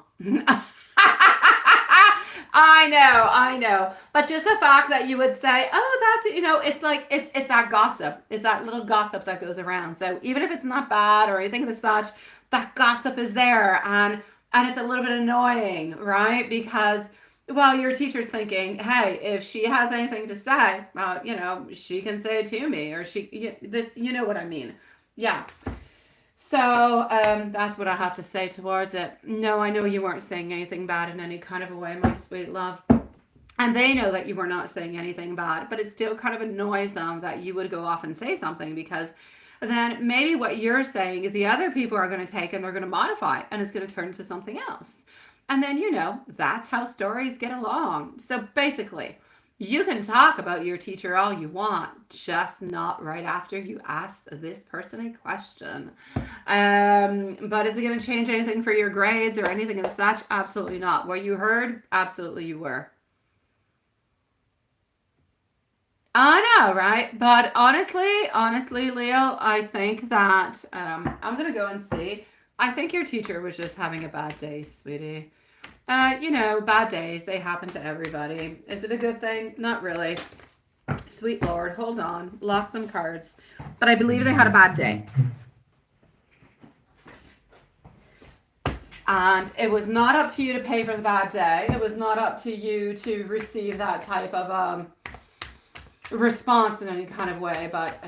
A: know. But just the fact that you would say, oh, it's like, it's that gossip. It's that little gossip that goes around. So even if it's not bad or anything of such, that gossip is there. And it's a little bit annoying, right? Because, well, your teacher's thinking, hey, if she has anything to say, she can say it to me, or you know what I mean. Yeah. So that's what I have to say towards it. No, I know you weren't saying anything bad in any kind of a way, my sweet love. And they know that you were not saying anything bad, but it still kind of annoys them that you would go off and say something, because then maybe what you're saying, the other people are going to take and they're going to modify, and it's going to turn into something else. And then, that's how stories get along. So basically, you can talk about your teacher all you want, just not right after you ask this person a question. But is it going to change anything for your grades or anything of such? Absolutely not. What you heard? Absolutely you were. I know, right? But honestly, Leo, I think that I'm going to go and see. I think your teacher was just having a bad day, sweetie. Bad days, they happen to everybody. Is it a good thing? Not really. Sweet Lord, hold on. Lost some cards. But I believe they had a bad day. And it was not up to you to pay for the bad day. It was not up to you to receive that type of response in any kind of way. But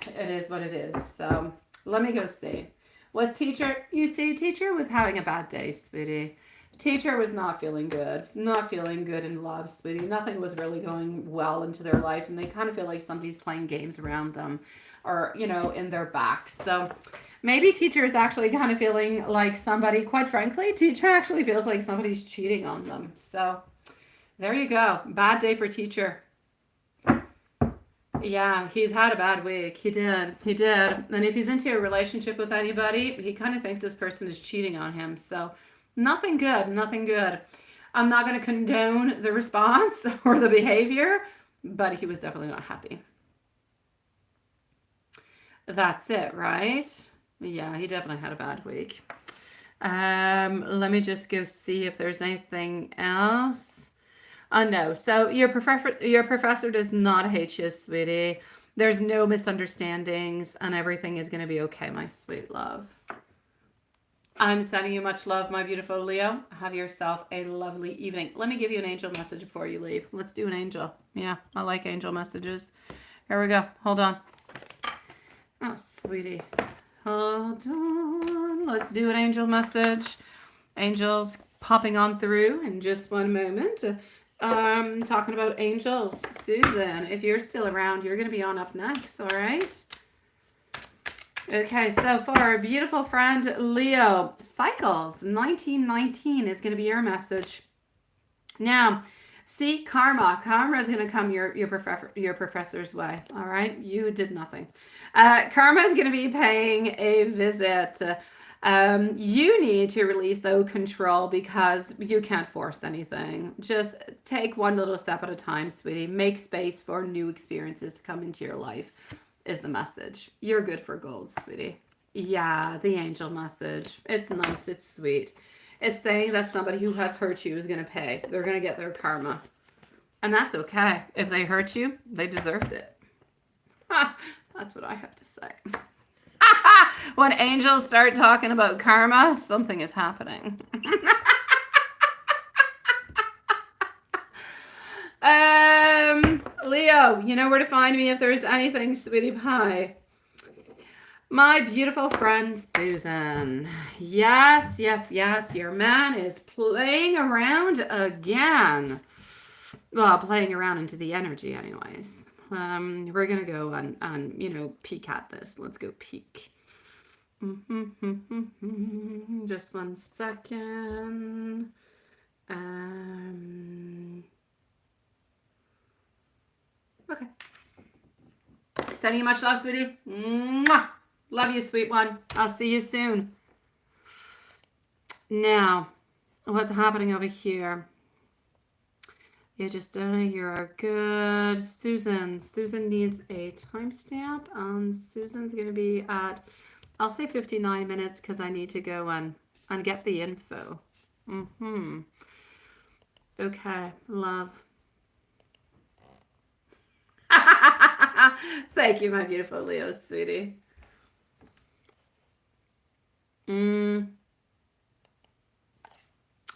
A: it is what it is. So let me go see. Teacher was having a bad day, sweetie. Teacher was not feeling good in love, sweetie. Nothing was really going well into their life, and they kind of feel like somebody's playing games around them, or in their backs. So maybe teacher is actually kind of feeling like somebody, quite frankly, teacher actually feels like somebody's cheating on them. So there you go. Bad day for teacher. Yeah, he's had a bad week. He did. And if he's into a relationship with anybody, he kind of thinks this person is cheating on him. So nothing good. I'm not going to condone the response or the behavior, but he was definitely not happy. That's it, right? Yeah, he definitely had a bad week. Let me just go see if there's anything else. No. So your professor does not hate you, sweetie. There's no misunderstandings, and everything is going to be okay, my sweet love. I'm sending you much love, my beautiful Leo. Have yourself a lovely evening. Let me give you an angel message before you leave. Let's do an angel. Yeah, I like angel messages. Here we go. Hold on. Oh, sweetie. Hold on. Let's do an angel message. Angels popping on through in just one moment. Talking about angels. Susan, if you're still around, you're going to be on up next, all right? Okay, so for our beautiful friend Leo, Cycles 1919 is going to be your message. Now, See, karma. Karma is going to come your professor's way. All right, you did nothing. Karma is going to be paying a visit. You need to release the control because you can't force anything. Just take one little step at a time, sweetie. Make space for new experiences to come into your life is the message. You're good for gold, sweetie. Yeah, the angel message. It's nice. It's sweet. It's saying that somebody who has hurt you is going to pay. They're going to get their karma. And that's okay. If they hurt you, they deserved it. That's what I have to say. When angels start talking about karma, something is happening. Leo, you know where to find me if there's anything, sweetie pie. My beautiful friend Susan. Yes, yes, yes. Your man is playing around again. Well, playing around into the energy anyways. We're going to go and, you know, peek at this. Let's go peek. Just 1 second. Okay. Sending you much love, sweetie. Mwah! Love you, sweet one. I'll see you soon. Now, what's happening over here? You just don't know you're good. Susan. Susan needs a timestamp. Susan's going to be at, I'll say 59 minutes because I need to go and get the info. Okay, love. Thank you, my beautiful Leo, sweetie.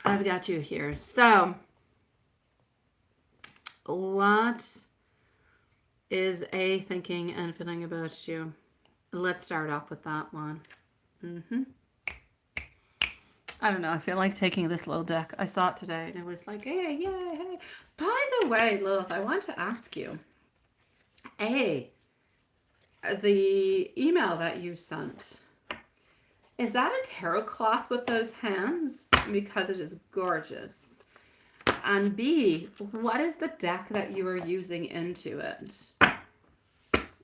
A: I've got you here. So, what is A thinking and feeling about you? Let's start off with that one. I don't know. I feel like taking this little deck. I saw it today and it was like, hey, yeah, hey. By the way, Lilith, I want to ask you, the email that you sent, is that a tarot cloth with those hands? Because it is gorgeous. And B, what is the deck that you are using into it?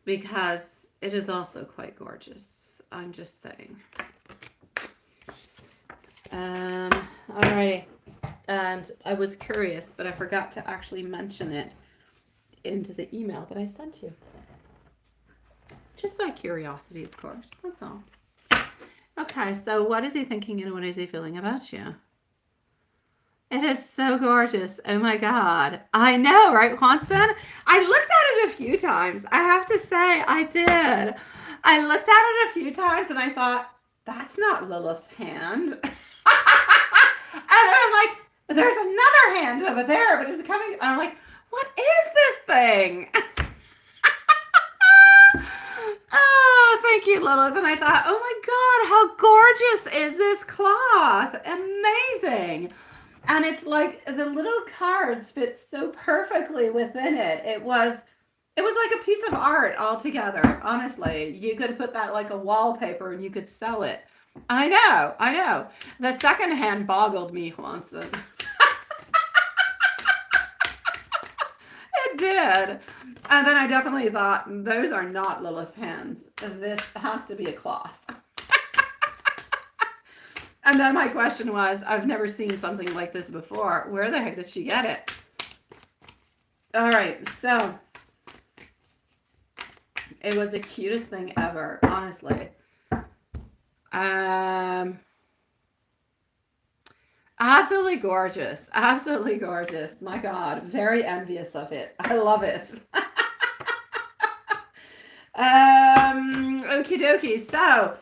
A: Because it is also quite gorgeous. I'm just saying. Alrighty. And I was curious, but I forgot to actually mention it into the email that I sent you. Just by curiosity, of course. That's all. Okay, so what is he thinking and what is he feeling about you? It is so gorgeous. Oh my God. I know, right, Juanson? I looked at it a few times. I have to say, I did. I looked at it a few times and I thought, that's not Lilith's hand. And I'm like, there's another hand over there, but it's coming. And I'm like, what is this thing? Oh, thank you, Lilith. And I thought, oh my God, how gorgeous is this cloth? Amazing. And it's like the little cards fit so perfectly within it. It was like a piece of art altogether. Honestly, you could put that like a wallpaper and you could sell it. I know. The second hand boggled me, Juanson. It did. And then I definitely thought, those are not Lilith's hands. This has to be a cloth. And then my question was, I've never seen something like this before. Where the heck did she get it? All right, so it was the cutest thing ever, honestly. Absolutely gorgeous. Absolutely gorgeous. My God, very envious of it. I love it. Okie dokie. So,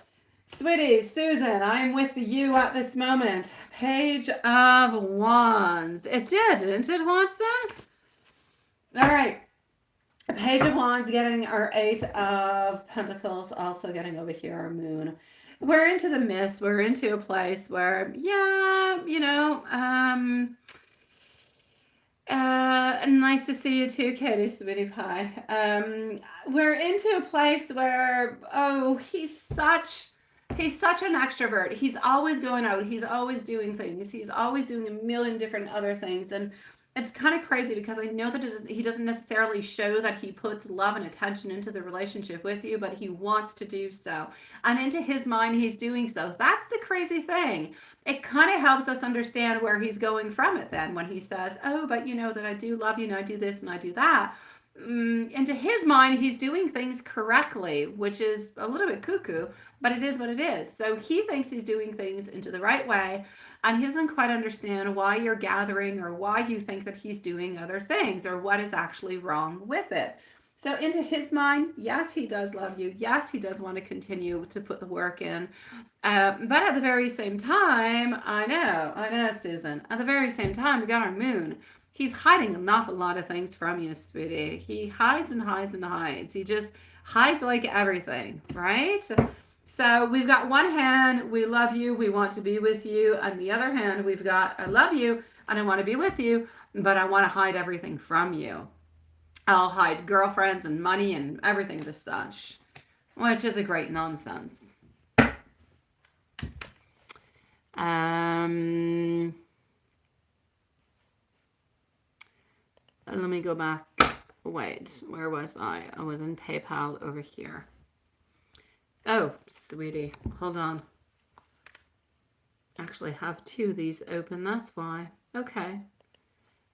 A: sweetie, Susan, I'm with you at this moment. Page of Wands. It did, didn't it, Watson? All right. Page of Wands getting our 8 of Pentacles, also getting over here our Moon. We're into the mist. We're into a place where, yeah, you know, nice to see you too, Katie, sweetie pie. We're into a place where, oh, he's such an extrovert. He's always going out. He's always doing things. He's always doing a million different other things. And it's kind of crazy because I know that he doesn't necessarily show that he puts love and attention into the relationship with you, but he wants to do so. And into his mind, he's doing so. That's the crazy thing. It kind of helps us understand where he's going from it then when he says, oh, but you know that I do love you and I do this and I do that. Into his mind, he's doing things correctly, which is a little bit cuckoo, but it is what it is. So he thinks he's doing things into the right way, and he doesn't quite understand why you're gathering or why you think that he's doing other things or what is actually wrong with it. So into his mind, yes, he does love you. Yes, he does want to continue to put the work in. But at the very same time, I know, Susan. At the very same time, we got our moon. He's hiding an awful lot of things from you, sweetie. He hides and hides and hides. He just hides like everything, right? So we've got one hand, we love you, we want to be with you. On the other hand, we've got, I love you and I want to be with you, but I want to hide everything from you. I'll hide girlfriends and money and everything as such, which is a great nonsense. Let me go back. Wait, where was I? I was in PayPal over here. Oh, sweetie, hold on. Actually, have two of these open. That's why. Okay,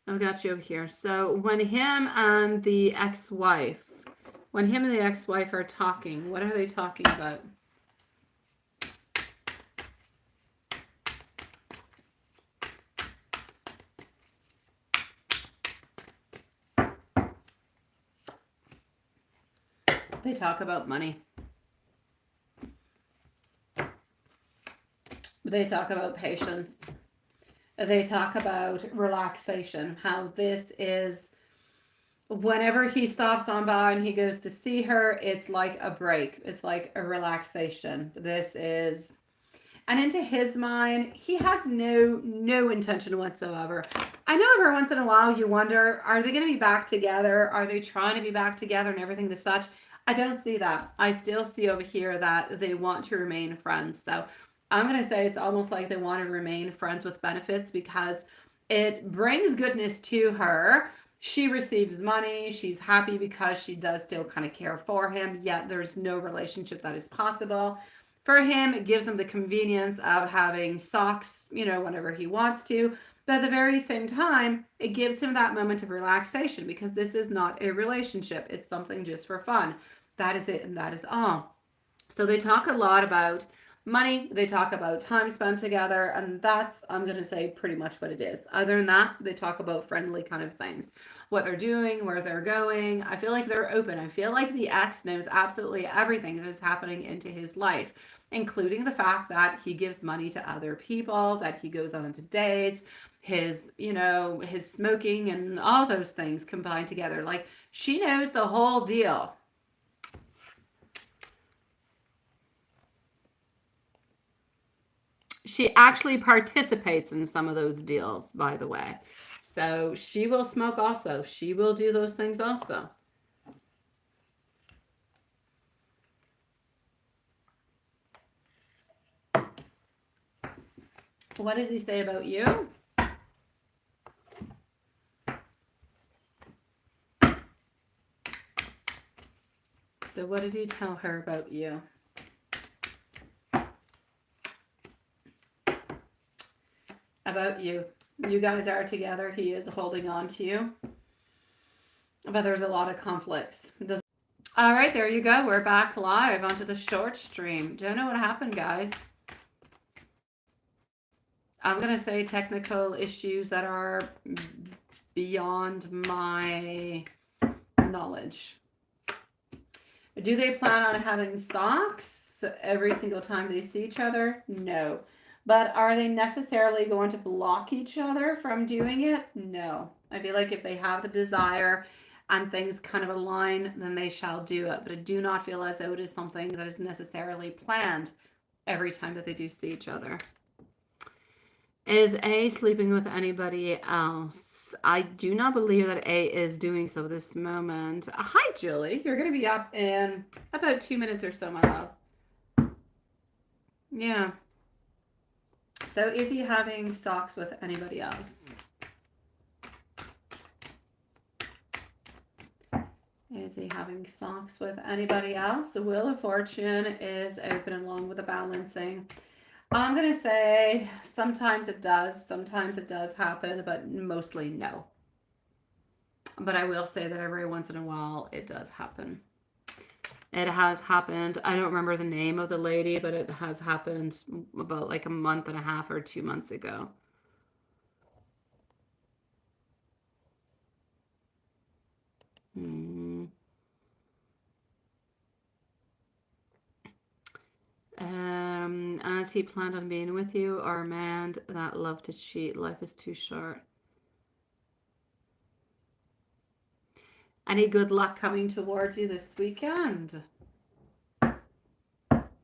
A: I've got you over here. So when him and the ex-wife are talking, what are they talking about? They talk about money. They talk about patience. They talk about relaxation, how this is, whenever he stops on by and he goes to see her, it's like a break. It's like a relaxation. This is, and into his mind, he has no intention whatsoever. I know every once in a while you wonder, are they going to be back together? Are they trying to be back together and everything as such? I don't see that. I still see over here that they want to remain friends. So I'm going to say it's almost like they want to remain friends with benefits because it brings goodness to her. She receives money. She's happy because she does still kind of care for him, yet there's no relationship that is possible. For him, it gives him the convenience of having socks, whenever he wants to. But at the very same time, it gives him that moment of relaxation because this is not a relationship. It's something just for fun. That is it and that is all. So they talk a lot about money, they talk about time spent together, and that's, I'm going to say, pretty much what it is. Other than that, they talk about friendly kind of things. What they're doing, where they're going. I feel like they're open. I feel like the ex knows absolutely everything that is happening into his life, including the fact that he gives money to other people, that he goes on into dates, his smoking and all those things combined together. Like, she knows the whole deal. She actually participates in some of those deals, by the way. So she will smoke also. She will do those things also. What does he say about you? So what did he tell her about you? About you. You guys are together. He is holding on to you. But there's a lot of conflicts. All right, there you go. We're back live onto the short stream. Don't know what happened, guys. I'm going to say technical issues that are beyond my knowledge. Do they plan on having socks every single time they see each other? No. But are they necessarily going to block each other from doing it? No. I feel like if they have the desire and things kind of align, then they shall do it. But I do not feel as though it is something that is necessarily planned every time that they do see each other. Is A sleeping with anybody else? I do not believe that A is doing so this moment. Hi, Julie. You're going to be up in about 2 minutes or so, my love. Yeah. So is he having socks with anybody else? Is he having sex with anybody else? The Wheel of Fortune is open along with the balancing. I'm going to say sometimes it does happen, but mostly no. But I will say that every once in a while it does happen. It has happened. I don't remember the name of the lady, but it has happened about like a month and a half or 2 months ago. As he planned on being with you, or a man that loved to cheat. Life is too short. Any good luck coming towards you this weekend?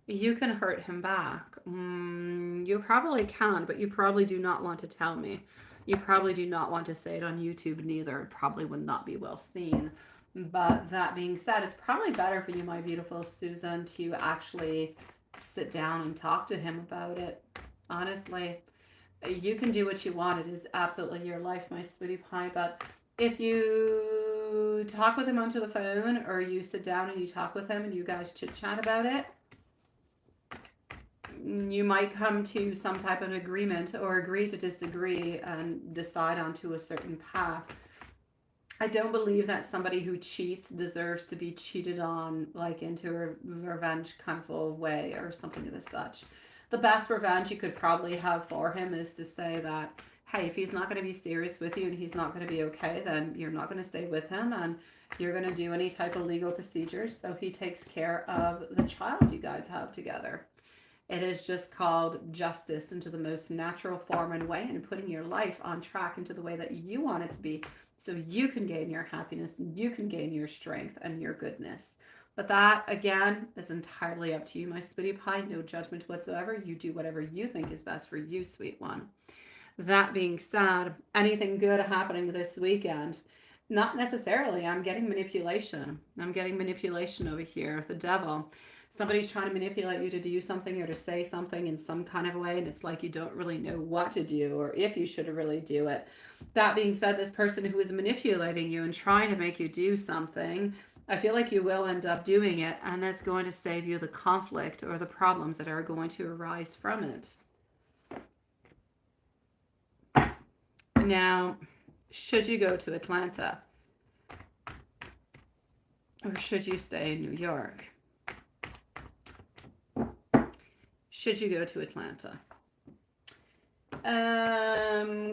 A: You can hurt him back. You probably can, but you probably do not want to tell me. You probably do not want to say it on YouTube neither. It probably would not be well seen. But that being said, it's probably better for you, my beautiful Susan, to actually sit down and talk to him about it. Honestly, you can do what you want. It is absolutely your life, my sweetie pie. But if you talk with him onto the phone, or you sit down and you talk with him and you guys chit chat about it, you might come to some type of agreement, or agree to disagree and decide onto a certain path. I don't believe that somebody who cheats deserves to be cheated on, like into a revenge kind of a way or something of the such. The best revenge you could probably have for him is to say that, hey, if he's not going to be serious with you and he's not going to be okay, then you're not going to stay with him, and you're going to do any type of legal procedures so he takes care of the child you guys have together. It is just called justice into the most natural form and way, and putting your life on track into the way that you want it to be, so you can gain your happiness and you can gain your strength and your goodness. But that, again, is entirely up to you, my sweetie pie. No judgment whatsoever. You do whatever you think is best for you, sweet one. That being said, anything good happening this weekend? Not necessarily. I'm getting manipulation. I'm getting manipulation over here. The devil. Somebody's trying to manipulate you to do something or to say something in some kind of way, and it's like you don't really know what to do or if you should really do it. That being said, this person who is manipulating you and trying to make you do something, I feel like you will end up doing it, and that's going to save you the conflict or the problems that are going to arise from it. Now, should you go to Atlanta? Or should you stay in New York? Should you go to Atlanta?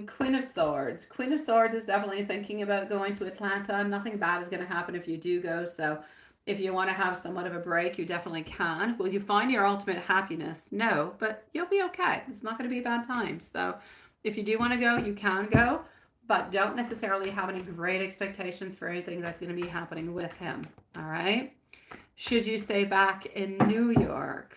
A: Queen of Swords. Queen of Swords is definitely thinking about going to Atlanta. Nothing bad is going to happen if you do go. So if you want to have somewhat of a break, you definitely can. Will you find your ultimate happiness? No, but you'll be okay. It's not going to be a bad time. So if you do want to go, you can go, but don't necessarily have any great expectations for anything that's going to be happening with him. All right. Should you stay back in New York?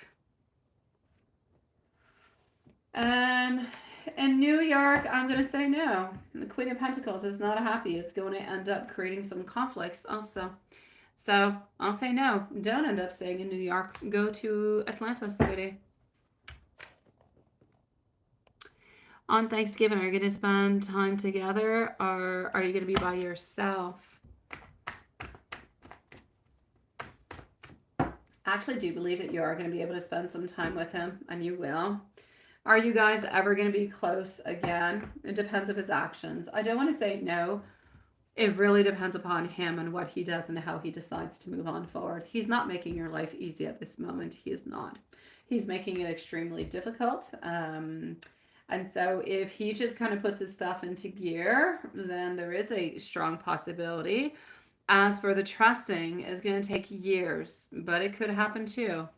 A: In New York, I'm going to say no. The Queen of Pentacles is not happy. It's going to end up creating some conflicts also. So I'll say no. Don't end up staying in New York. Go to Atlanta, sweetie. On Thanksgiving, are you going to spend time together, or are you going to be by yourself? I actually do believe that you are going to be able to spend some time with him, and you will. Are you guys ever going to be close again? It depends on his actions. I don't want to say no. It really depends upon him and what he does and how he decides to move on forward. He's not making your life easy at this moment. He is not. He's making it extremely difficult. And so if he just kind of puts his stuff into gear, then there is a strong possibility. As for the trusting, it's going to take years, but it could happen too.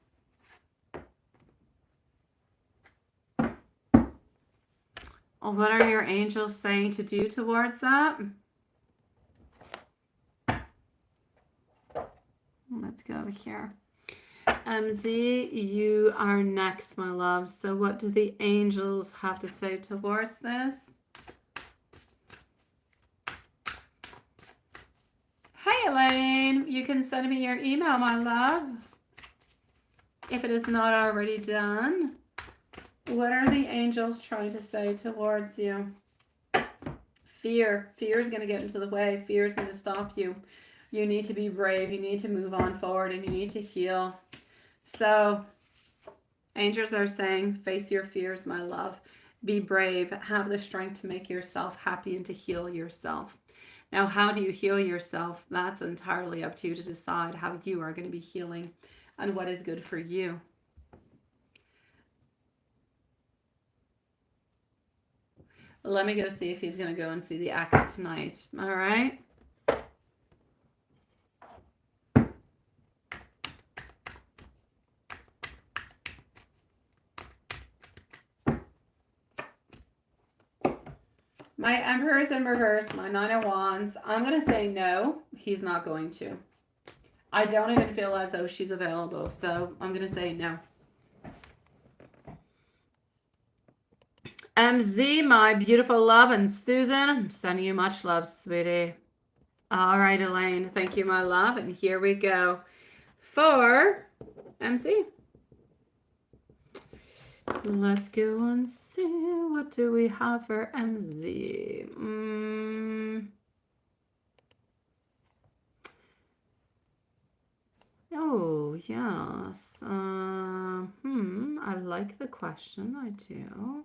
A: What are your angels saying to do towards that? Let's go over here. MZ, you are next, my love. So what do the angels have to say towards this? Hey, Elaine. You can send me your email, my love, if it is not already done. What are the angels trying to say towards you? Fear. Fear is going to get into the way. Fear is going to stop you. You need to be brave. You need to move on forward and you need to heal. So angels are saying, face your fears, my love. Be brave. Have the strength to make yourself happy and to heal yourself. Now, how do you heal yourself? That's entirely up to you to decide how you are going to be healing and what is good for you. Let me go see if he's going to go and see the ex tonight. All right. My Emperor is in reverse, my Nine of Wands. I'm going to say no, he's not going to. I don't even feel as though she's available, so I'm going to say no. MZ, my beautiful love, and Susan, I'm sending you much love, sweetie. All right, Elaine, thank you, my love, and here we go for MZ. Let's go and see, what do we have for MZ? Oh, yes. I like the question, I do.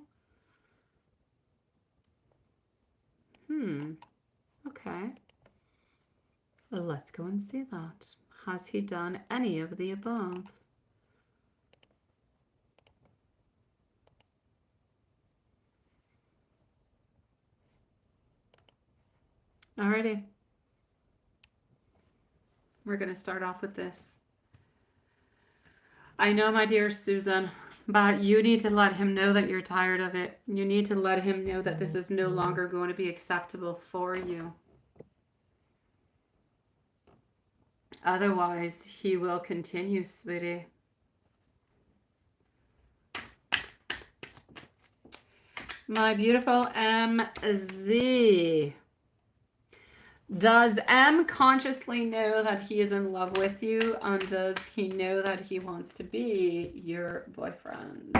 A: Okay. Let's go and see that. Has he done any of the above? Alrighty. We're going to start off with this. I know, my dear Susan, but you need to let him know that you're tired of it. You need to let him know that this is no longer going to be acceptable for you. Otherwise, he will continue, sweetie. My beautiful MZ. Does M consciously know that he is in love with you? And does he know that he wants to be your boyfriend?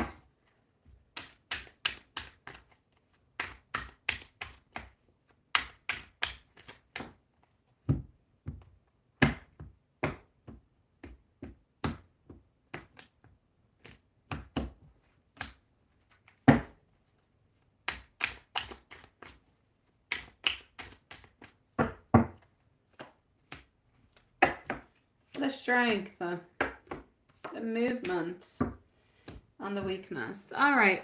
A: The strength, the movement, and the weakness. All right.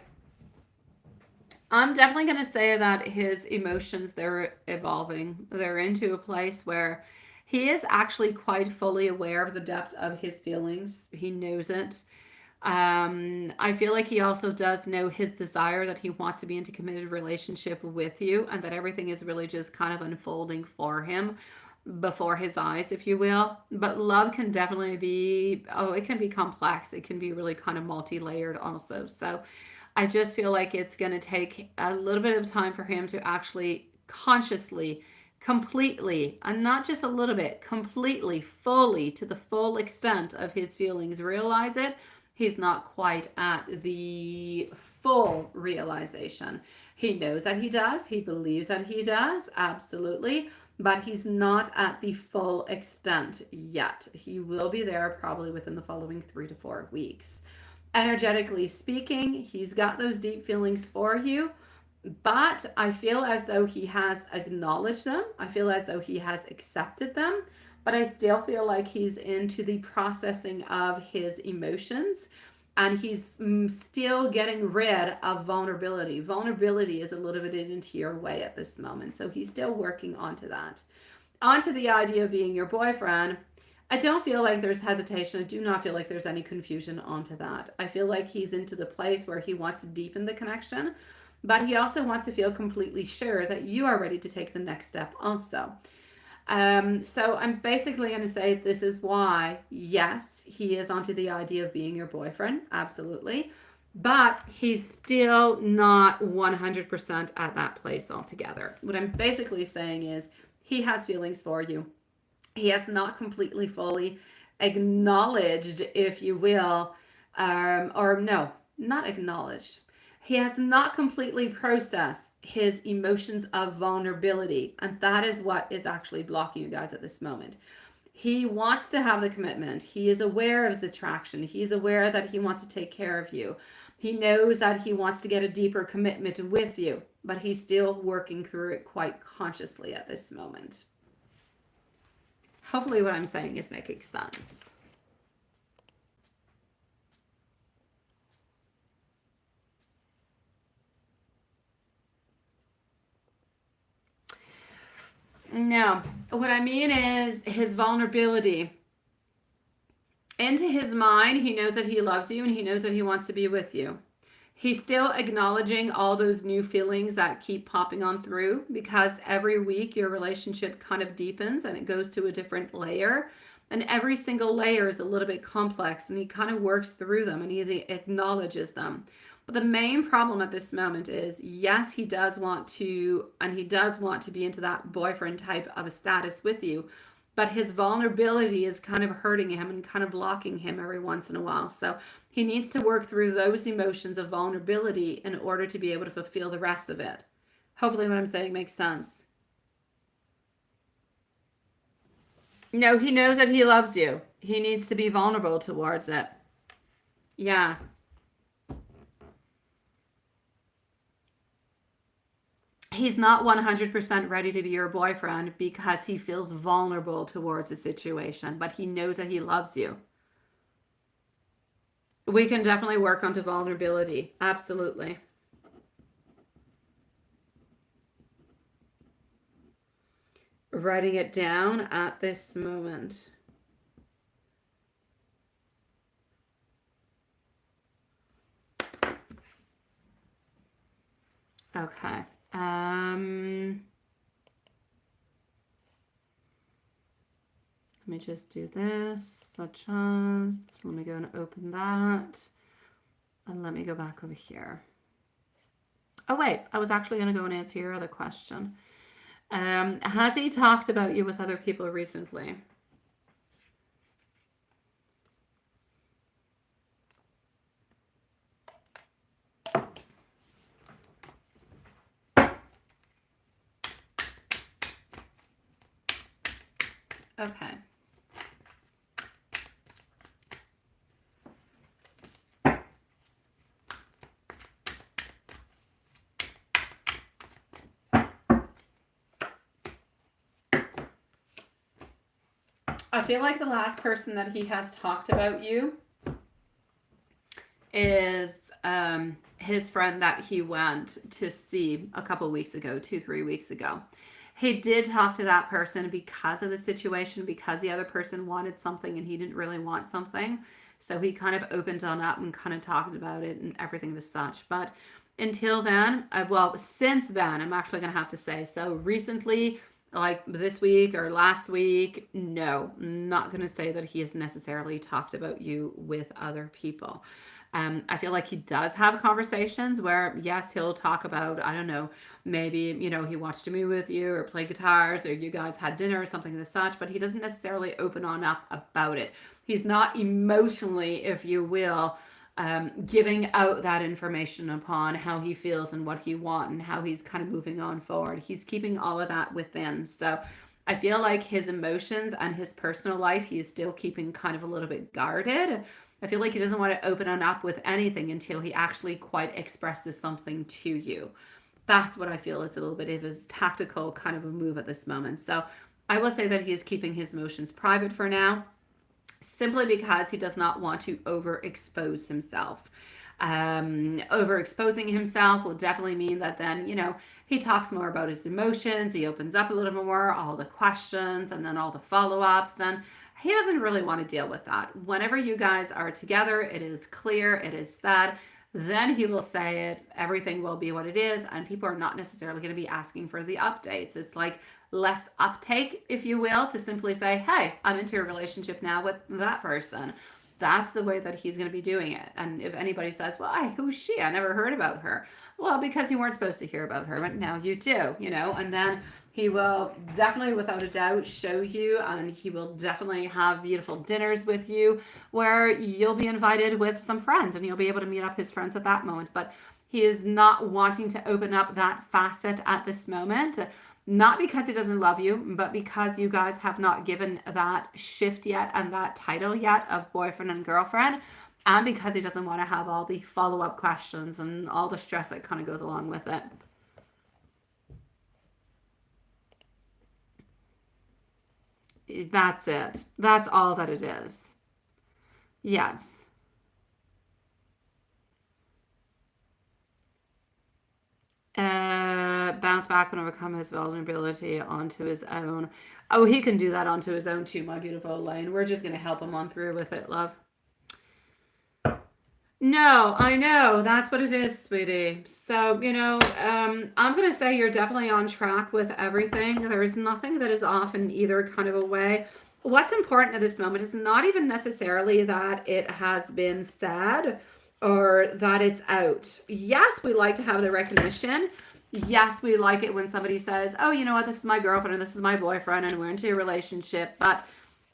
A: I'm definitely going to say that his emotions, they're evolving. They're into a place where he is actually quite fully aware of the depth of his feelings. He knows it. I feel like he also does know his desire that he wants to be into a committed relationship with you, and that everything is really just kind of unfolding for him before his eyes, if you will. But love can definitely be, it can be complex. It can be really kind of multi-layered also. So I just feel like it's going to take a little bit of time for him to actually consciously, completely, and not just a little bit, completely, fully, to the full extent of his feelings, realize it. He's not quite at the full realization. He knows that he does. He believes that he does. Absolutely. But he's not at the full extent yet. He will be there probably within the following 3 to 4 weeks. Energetically speaking, he's got those deep feelings for you, but I feel as though he has acknowledged them. I feel as though he has accepted them, but I still feel like he's into the processing of his emotions, and he's still getting rid of vulnerability. Vulnerability is a little bit into your way at this moment, so he's still working onto that. Onto the idea of being your boyfriend, I don't feel like there's hesitation. I do not feel like there's any confusion onto that. I feel like he's into the place where he wants to deepen the connection, but he also wants to feel completely sure that you are ready to take the next step also. So I'm basically going to say this is why, yes, he is onto the idea of being your boyfriend. Absolutely. But he's still not 100% at that place altogether. What I'm basically saying is he has feelings for you. He has not completely fully acknowledged, if you will, or no, not acknowledged. He has not completely processed his emotions of vulnerability, and that is what is actually blocking you guys at this moment. He wants to have the commitment. He is aware of his attraction. He's aware that he wants to take care of you. He knows that he wants to get a deeper commitment with you, but he's still working through it quite consciously at this moment. Hopefully what I'm saying is making sense. No, what I mean is his vulnerability. Into his mind, he knows that he loves you and he knows that he wants to be with you. He's still acknowledging all those new feelings that keep popping on through, because every week your relationship kind of deepens and it goes to a different layer. And every single layer is a little bit complex, and he kind of works through them and he acknowledges them. But the main problem at this moment is, yes, he does want to, and he does want to be into that boyfriend type of a status with you, but his vulnerability is kind of hurting him and kind of blocking him every once in a while. So he needs to work through those emotions of vulnerability in order to be able to fulfill the rest of it. Hopefully what I'm saying makes sense. No, he knows that he loves you. He needs to be vulnerable towards it. Yeah. He's not 100% ready to be your boyfriend because he feels vulnerable towards the situation, but he knows that he loves you. We can definitely work onto vulnerability. Absolutely. Writing it down at this moment. Okay. Let me just do this, such as, let me go and open that. And let me go back over here. Oh, wait, I was actually going to go and answer your other question. Has he talked about you with other people recently? Okay. I feel like the last person that he has talked about you is his friend that he went to see a couple weeks ago, 2-3 weeks ago. He did talk to that person because of the situation, because the other person wanted something and he didn't really want something. So he kind of opened on up and kind of talked about it and everything as such. But until then, well, since then, I'm actually going to have to say, so recently, like this week or last week, no, I'm not going to say that he has necessarily talked about you with other people. I feel like he does have conversations where, yes, he'll talk about, I don't know, maybe, he watched a movie with you or played guitars or you guys had dinner or something of such, but he doesn't necessarily open on up about it. He's not emotionally, if you will, giving out that information upon how he feels and what he wants and how he's kind of moving on forward. He's keeping all of that within. So I feel like his emotions and his personal life, he's still keeping kind of a little bit guarded. I feel like he doesn't want to open up with anything until he actually quite expresses something to you. That's what I feel is a little bit of his tactical kind of a move at this moment. So I will say that he is keeping his emotions private for now, simply because he does not want to overexpose himself. Overexposing himself will definitely mean that then, he talks more about his emotions, he opens up a little more, all the questions, and then all the follow-ups, and he doesn't really want to deal with that. Whenever you guys are together, it is clear, it is said, then he will say it, everything will be what it is, and people are not necessarily going to be asking for the updates. It's like less uptake, if you will, to simply say, hey, I'm into a relationship now with that person. That's the way that he's going to be doing it. And if anybody says, well, who's she? I never heard about her. Well, because you weren't supposed to hear about her, but now you do, and then he will definitely, without a doubt, show you, and he will definitely have beautiful dinners with you where you'll be invited with some friends and you'll be able to meet up his friends at that moment. But He is not wanting to open up that facet at this moment, not because he doesn't love you, but because you guys have not given that shift yet and that title yet of boyfriend and girlfriend, and because he doesn't want to have all the follow-up questions and all the stress that kind of goes along with it. That's it. That's all that it is. Yes. Bounce back and overcome his vulnerability onto his own. Oh, he can do that onto his own too, my beautiful Elaine. We're just going to help him on through with it, love. No, I know. That's what it is, sweetie. So, I'm going to say you're definitely on track with everything. There is nothing that is off in either kind of a way. What's important at this moment is not even necessarily that it has been said or that it's out. Yes, we like to have the recognition. Yes, we like it when somebody says, oh, you know what, this is my girlfriend and this is my boyfriend and we're into a relationship. But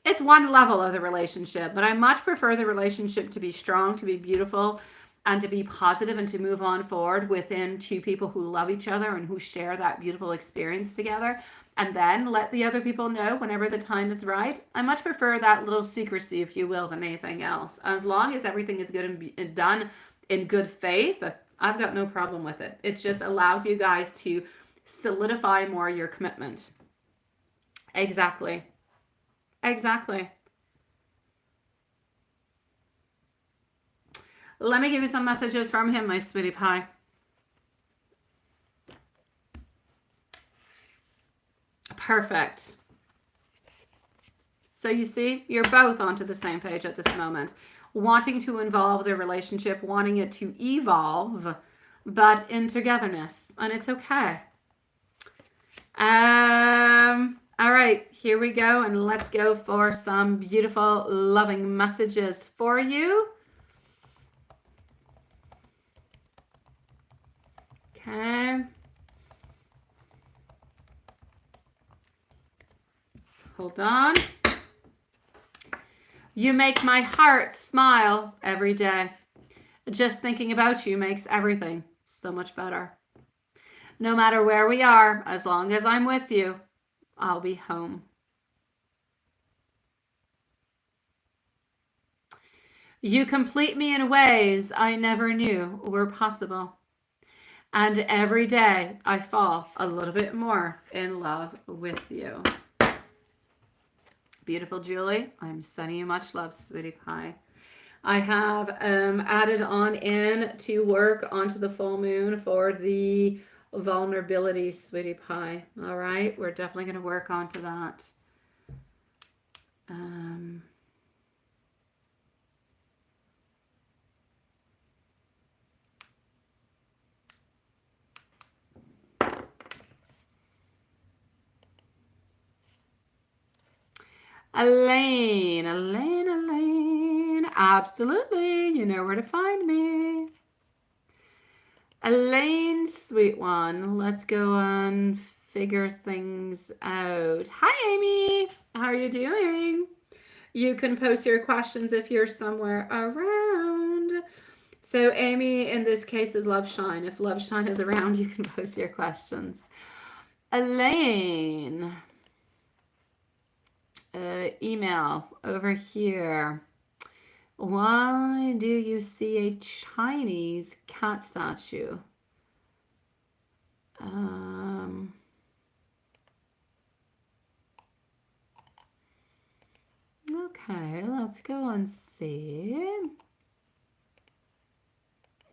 A: it's one level of the relationship. But I much prefer the relationship to be strong, to be beautiful, and to be positive and to move on forward within two people who love each other and who share that beautiful experience together. And then let the other people know whenever the time is right. I much prefer that little secrecy, if you will, than anything else. As long as everything is good and done in good faith, I've got no problem with it. It just allows you guys to solidify more your commitment. Exactly. Exactly. Let me give you some messages from him, my sweetie pie. Perfect. So you see, you're both onto the same page at this moment. Wanting to involve the relationship, wanting it to evolve, but in togetherness. And it's okay. All right, here we go. And let's go for some beautiful, loving messages for you. Okay. Hold on. You make my heart smile every day. Just thinking about you makes everything so much better. No matter where we are, as long as I'm with you, I'll be home. You complete me in ways I never knew were possible. And every day I fall a little bit more in love with you. Beautiful Julie, I'm sending you much love, sweetie pie. I have added on in to work onto the full moon for the vulnerability, sweetie pie. All right, we're definitely going to work onto that. Elaine, absolutely. You know where to find me. Elaine, sweet one. Let's go and figure things out. Hi, Amy. How are you doing? You can post your questions if you're somewhere around. So Amy, in this case, is Love Shine. If Love Shine is around, you can post your questions. Elaine. Email over here. Why do you see a Chinese cat statue? Okay, let's go and see.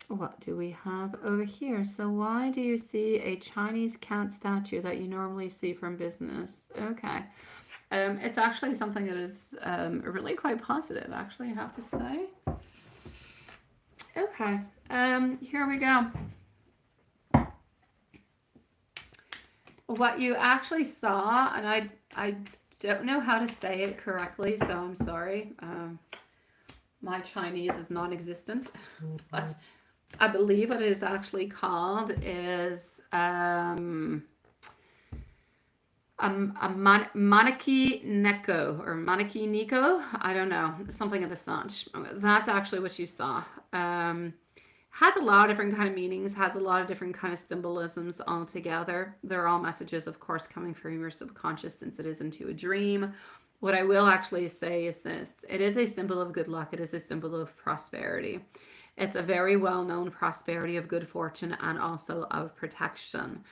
A: What do we have over here? So why do you see a Chinese cat statue that you normally see from business? Okay. It's actually something that is really quite positive, actually, I have to say. Okay, here we go. What you actually saw, and I don't know how to say it correctly, so I'm sorry. My Chinese is non-existent, but I believe what it is actually called is Maneki Neko or Maneki Nico. I don't know, something of the such. That's actually what you saw. has a lot of different kind of meanings, has a lot of different kind of symbolisms all together. They're all messages, of course, coming from your subconscious since it is into a dream. What I will actually say is this: it is a symbol of good luck, it is a symbol of prosperity. It's a very well known prosperity of good fortune and also of protection.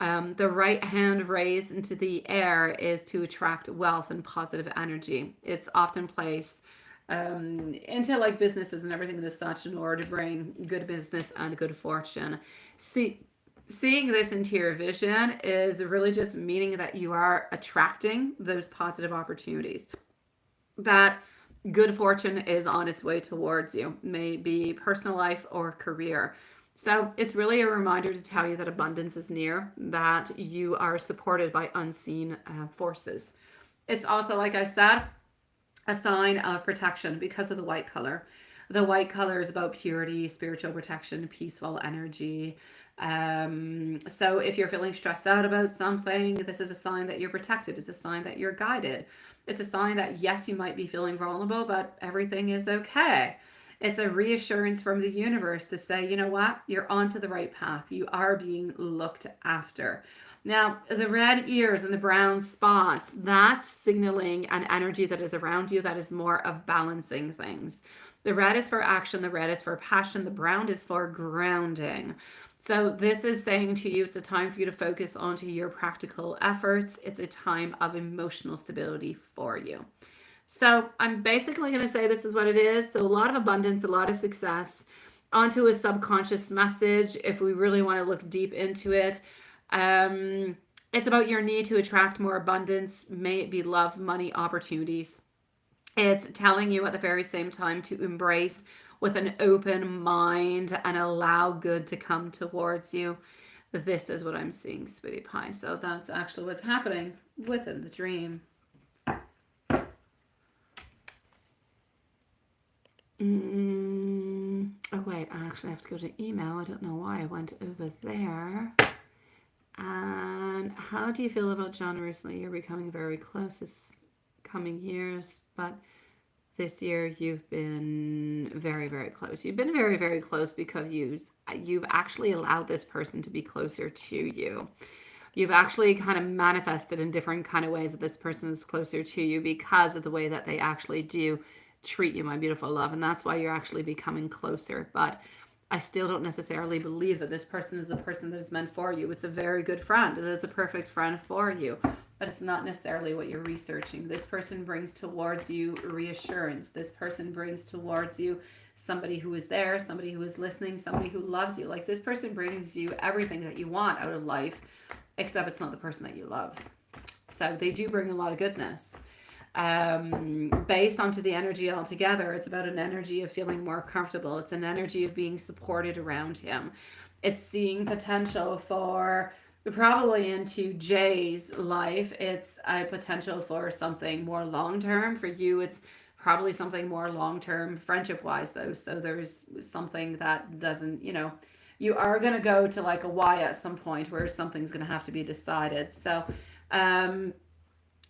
A: The right hand raised into the air is to attract wealth and positive energy. It's often placed into like businesses and everything as such in order to bring good business and good fortune. Seeing this into your vision is really just meaning that you are attracting those positive opportunities, that good fortune is on its way towards you, may be personal life or career. So it's really a reminder to tell you that abundance is near, that you are supported by unseen forces. It's also, like I said, a sign of protection because of the white color. The white color is about purity, spiritual protection, peaceful energy. So if you're feeling stressed out about something, this is a sign that you're protected. It's a sign that you're guided. It's a sign that, yes, you might be feeling vulnerable, but everything is okay. It's a reassurance from the universe to say, you know what, you're onto the right path. You are being looked after. Now, the red ears and the brown spots, that's signaling an energy that is around you that is more of balancing things. The red is for action, the red is for passion, the brown is for grounding. So this is saying to you, it's a time for you to focus onto your practical efforts. It's a time of emotional stability for you. So I'm basically going to say this is what it is. So a lot of abundance, a lot of success, onto a subconscious message. If we really want to look deep into it, it's about your need to attract more abundance. May it be love, money, opportunities. It's telling you at the very same time to embrace with an open mind and allow good to come towards you. This is what I'm seeing, sweetie pie. So that's actually what's happening within the dream. Oh wait, I actually have to go to email. I don't know why I went over there. And how do you feel about John recently? You're becoming very close this coming years, but this year you've been very, very close. You've been very, very close because you've actually allowed this person to be closer to you. You've actually kind of manifested in different kind of ways that this person is closer to you because of the way that they actually do treat you, my beautiful love. And that's why you're actually becoming closer. But I still don't necessarily believe that this person is the person that is meant for you. It's a very good friend. It is a perfect friend for you, but it's not necessarily what you're researching. This person brings towards you reassurance. This person brings towards you somebody who is there, somebody who is listening, somebody who loves you. Like, this person brings you everything that you want out of life, except it's not the person that you love. So they do bring a lot of goodness. Based onto the energy altogether, it's about an energy of feeling more comfortable. It's an energy of being supported around him. It's seeing potential for, probably into Jay's life, it's a potential for something more long-term. For you, it's probably something more long-term friendship-wise, though. So there's something that doesn't, you are going to go to like a Y at some point where something's going to have to be decided. So,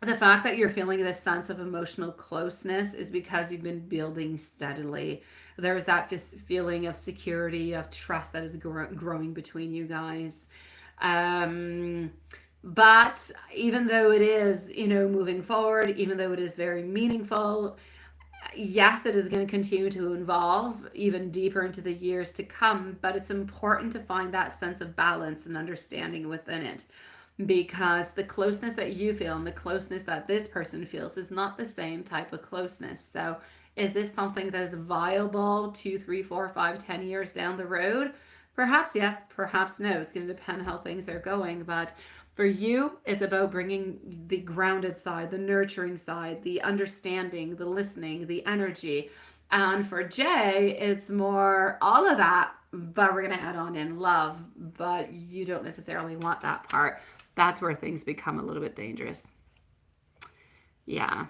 A: the fact that you're feeling this sense of emotional closeness is because you've been building steadily. There's that feeling of security, of trust that is growing between you guys. But even though it is, moving forward, even though it is very meaningful, yes, it is going to continue to evolve even deeper into the years to come. But it's important to find that sense of balance and understanding within it, because the closeness that you feel and the closeness that this person feels is not the same type of closeness. So is this something that is viable 2, 3, 4, 5, 10 years down the road? Perhaps yes, perhaps no. It's going to depend how things are going. But for you, it's about bringing the grounded side, the nurturing side, the understanding, the listening, the energy. And for Jay, it's more all of that, but we're going to add on in love. But you don't necessarily want that part. That's where things become a little bit dangerous. Yeah.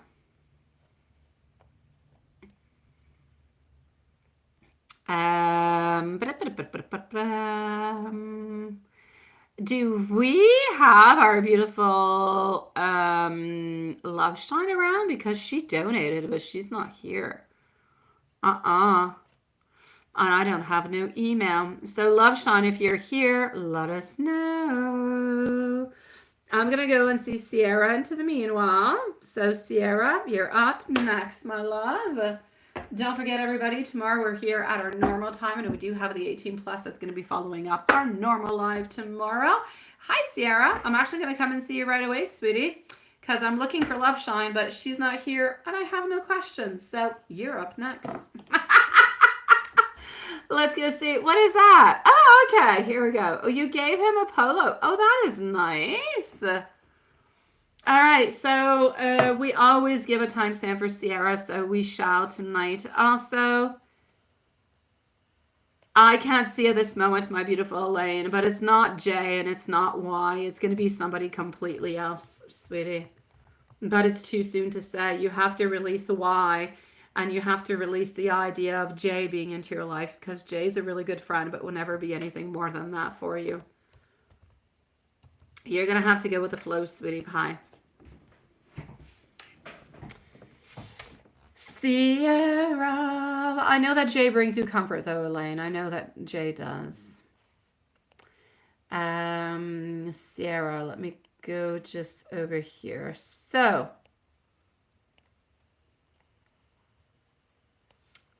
A: Do we have our beautiful Love Shine around? Because she donated, but she's not here. And I don't have no email. So Love Shine, if you're here, let us know. I'm going to go and see Sierra into the meanwhile. So Sierra, you're up next, my love. Don't forget, everybody, tomorrow we're here at our normal time, and we do have the 18 plus that's going to be following up our normal live tomorrow. Hi, Sierra. I'm actually going to come and see you right away, sweetie, because I'm looking for Love Shine, but she's not here, and I have no questions. So you're up next. Let's go see. What is that? Oh, okay. Here we go. Oh, you gave him a polo. Oh, that is nice. All right. So we always give a timestamp for Sierra, so we shall tonight. Also, I can't see at this moment, my beautiful Elaine, but it's not J and it's not Y. It's going to be somebody completely else, sweetie. But it's too soon to say. You have to release a Y. And you have to release the idea of Jay being into your life, because Jay's a really good friend, but will never be anything more than that for you. You're going to have to go with the flow, sweetie pie. Sierra. I know that Jay brings you comfort, though, Elaine. I know that Jay does. Sierra, let me go just over here. So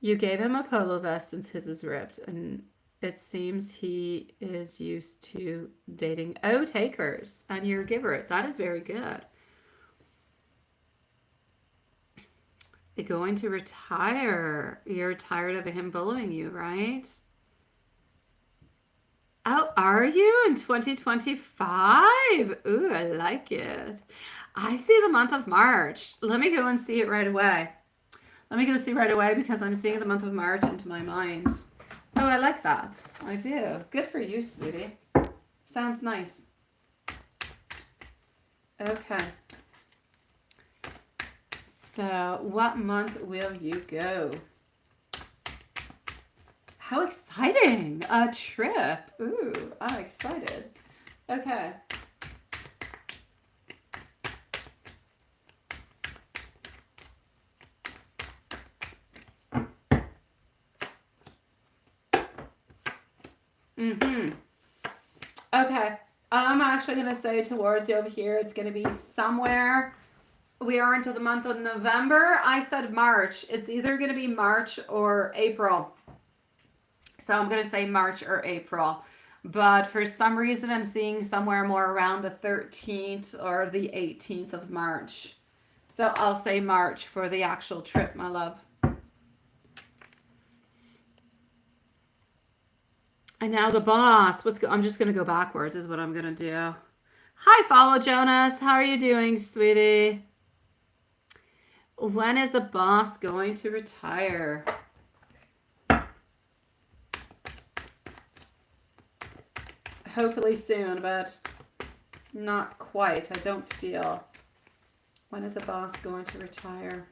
A: you gave him a polo vest since his is ripped, and it seems he is used to dating takers, and you're a giver. That is very good. You're going to retire. You're tired of him bullying you, right? Oh, are you in 2025? Ooh, I like it. I see the month of March. Let me go and see it right away. Let me go see right away, because I'm seeing the month of March into my mind. Oh, I like that. I do. Good for you, sweetie. Sounds nice. Okay. So, what month will you go? How exciting! A trip. Ooh, I'm excited. Okay. Okay, I'm actually going to say towards you over here, it's going to be somewhere. We are into the month of November. I said March. It's either going to be March or April. So I'm going to say March or April. But for some reason, I'm seeing somewhere more around the 13th or the 18th of March. So I'll say March for the actual trip, my love. And now the boss. I'm just going to go backwards is what I'm going to do. Hi, Follow Jonas. How are you doing, sweetie? When is the boss going to retire? Hopefully soon, but not quite. I don't feel. When is the boss going to retire?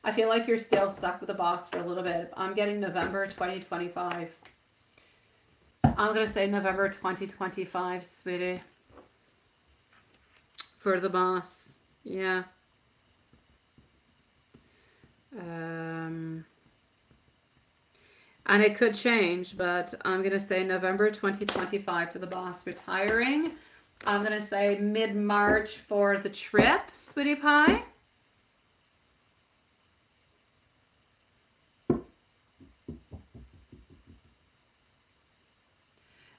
A: I feel like you're still stuck with the boss for a little bit. I'm getting November 2025. I'm going to say November 2025, sweetie. For the boss. Yeah. And it could change, but I'm going to say November 2025 for the boss retiring. I'm going to say mid-March for the trip, sweetie pie.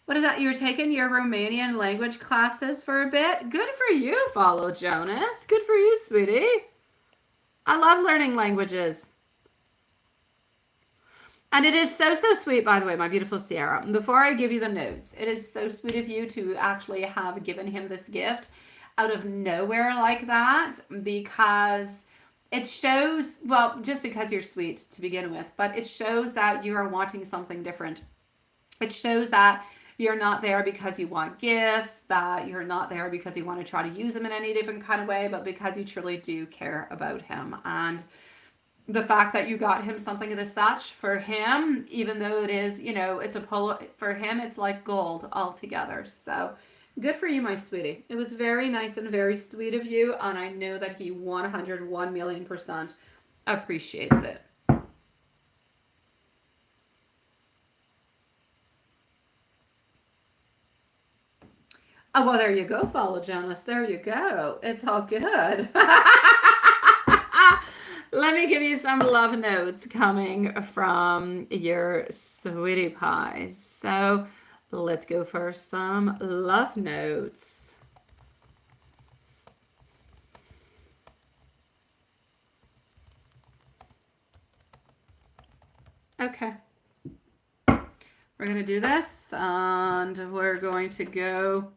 A: What is that? You're taking your Romanian language classes for a bit? Good for you, Follow Jonas. Good for you, sweetie. I love learning languages. And it is so, so sweet, by the way, my beautiful Sierra. Before I give you the notes, it is so sweet of you to actually have given him this gift out of nowhere like that, because it shows, well, just because you're sweet to begin with, but it shows that you are wanting something different. It shows that you're not there because you want gifts, that you're not there because you want to try to use him in any different kind of way, but because you truly do care about him. And the fact that you got him something of the such, for him, even though it is, you know, it's a polo, for him, it's like gold altogether. So Good for you, my sweetie. It was very nice and very sweet of you, and I know that he 101,000,000% appreciates it. Oh, well, there you go, follow Janice. There you go. It's all good. Let me give you some love notes coming from your sweetie pie. So let's go for some love notes. Okay. We're going to do this, and we're going to go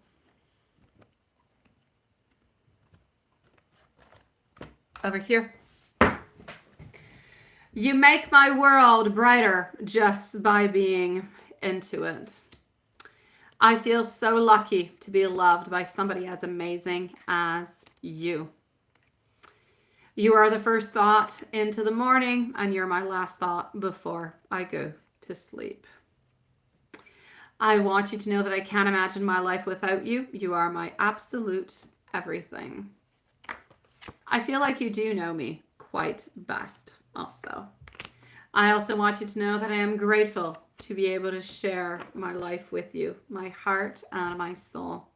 A: over here. You make my world brighter just by being into it. I feel so lucky to be loved by somebody as amazing as you. You are the first thought into the morning, and you're my last thought before I go to sleep. I want you to know that I can't imagine my life without you. You are my absolute everything. I feel like you do know me quite best also. I also want you to know that I am grateful to be able to share my life with you, my heart and my soul.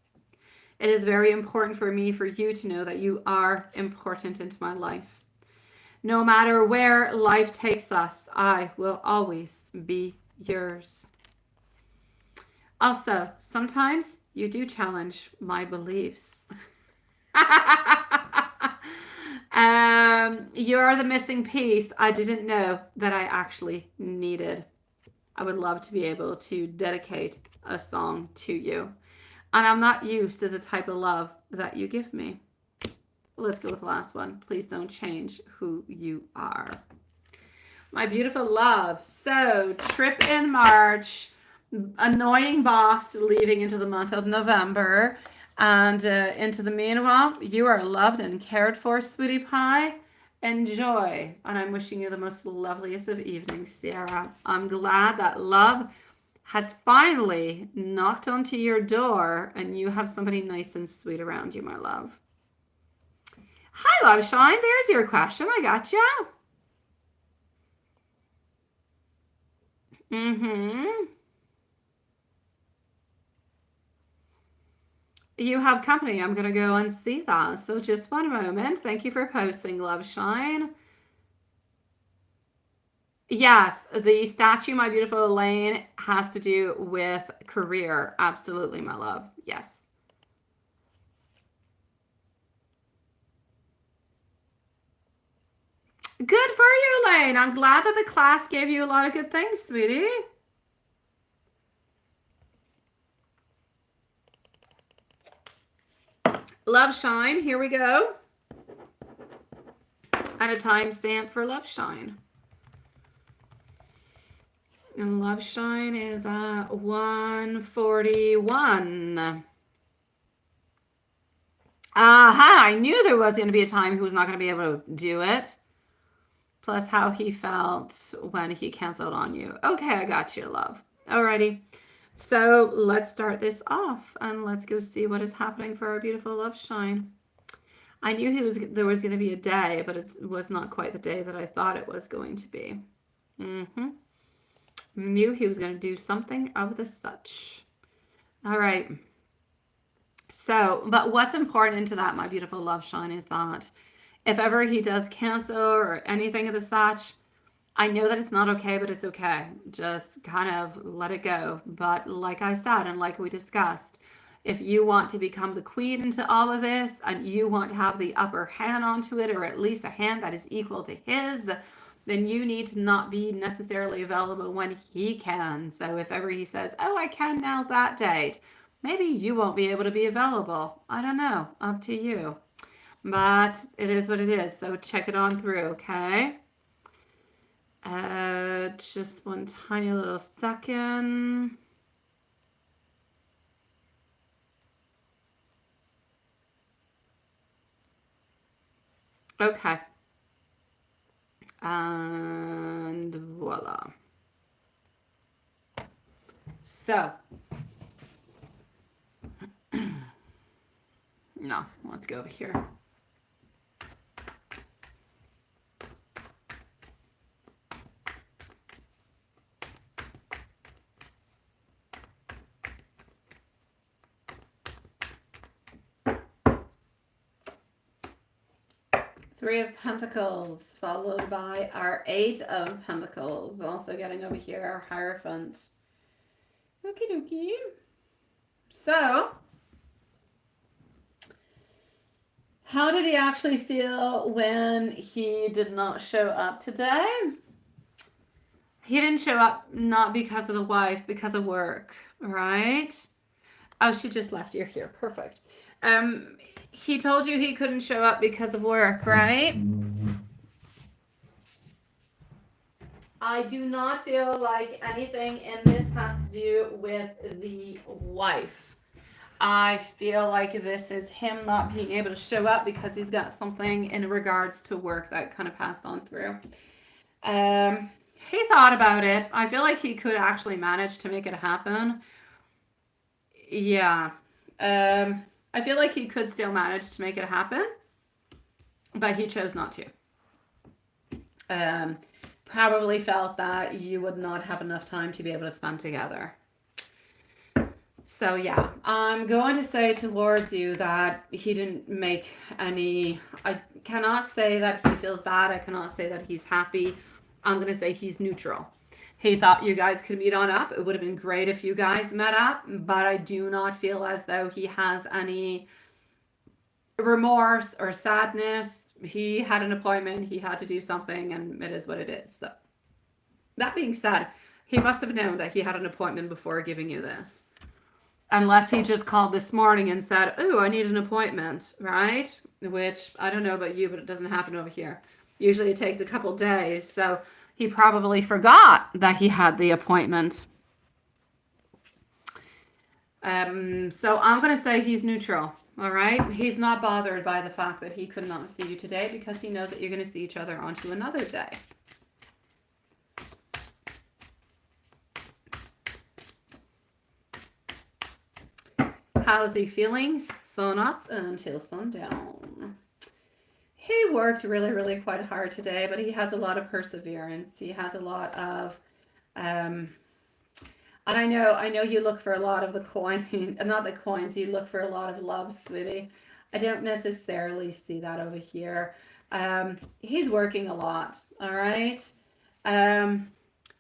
A: It is very important for me, for you to know that you are important into my life. No matter where life takes us, I will always be yours. Also, sometimes you do challenge my beliefs. You're the missing piece I didn't know that I actually needed. I would love to be able to dedicate a song to you. And I'm not used to the type of love that you give me. Let's go with the last one. Please don't change who you are. My beautiful love. So, trip in March. Annoying boss leaving into the month of November, and into the meanwhile, you are loved and cared for, sweetie pie. Enjoy, and I'm wishing you the most loveliest of evenings, Sierra. I'm glad that love has finally knocked onto your door, and you have somebody nice and sweet around you, my love. Hi, Love Shine. There's your question. I got you. You have company. I'm going to go and see that. So just one moment. Thank you for posting, Love Shine. Yes, the statue, my beautiful Elaine, has to do with career. Absolutely, my love. Yes. Good for you, Elaine. I'm glad that the class gave you a lot of good things, sweetie. Love Shine, here we go. And a timestamp for Love Shine. And Love Shine is at 1:41. Aha, I knew there was going to be a time he was not going to be able to do it. Plus how he felt when he canceled on you. Okay, I got you, love. Alrighty. So let's start this off, and let's go see what is happening for our beautiful Love Shine. I knew there was going to be a day, but it was not quite the day that I thought it was going to be. Knew he was going to do something of the such. All right. So, but what's important into that, my beautiful Love Shine, is that if ever he does cancel or anything of the such, I know that it's not okay, but it's okay. Just kind of let it go. But like I said, and like we discussed, if you want to become the queen into all of this, and you want to have the upper hand onto it, or at least a hand that is equal to his, then you need to not be necessarily available when he can. So if ever he says, oh, I can now that date, maybe you won't be able to be available. I don't know. Up to you. But it is what it is. So check it on through, okay? Just one tiny little second. Okay. And voila. So No, let's go over here. Three of Pentacles, followed by our Eight of Pentacles. Also getting over here our Hierophant. Okie dokie. So, how did he actually feel when he did not show up today? He didn't show up not because of the wife, because of work, right? Oh, she just left. You're here. Perfect. He told you he couldn't show up because of work, right? I do not feel like anything in this has to do with the wife. I feel like this is him not being able to show up because he's got something in regards to work that kind of passed on through. He thought about it. I feel like he could actually manage to make it happen. Yeah. I feel like he could still manage to make it happen, but he chose not to. Probably felt that you would not have enough time to be able to spend together. So yeah, I'm going to say towards you that he didn't make any, I cannot say that he feels bad. I cannot say that he's happy. I'm going to say he's neutral. He thought you guys could meet on up. It would have been great if you guys met up, but I do not feel as though he has any remorse or sadness. He had an appointment. He had to do something, and it is what it is. So that being said, he must have known that he had an appointment before giving you this. Unless he just called this morning and said, oh, I need an appointment, right? Which, I don't know about you, but it doesn't happen over here. Usually it takes a couple days. So he probably forgot that he had the appointment. So I'm going to say he's neutral, all right? He's not bothered by the fact that he could not see you today because he knows that you're going to see each other onto another day. How's he feeling? Sun up until sundown. He worked really, really quite hard today, but he has a lot of perseverance. He has a lot of, and I know you look for a lot of the coin, not the coins, you look for a lot of love, sweetie. I don't necessarily see that over here. He's working a lot, all right?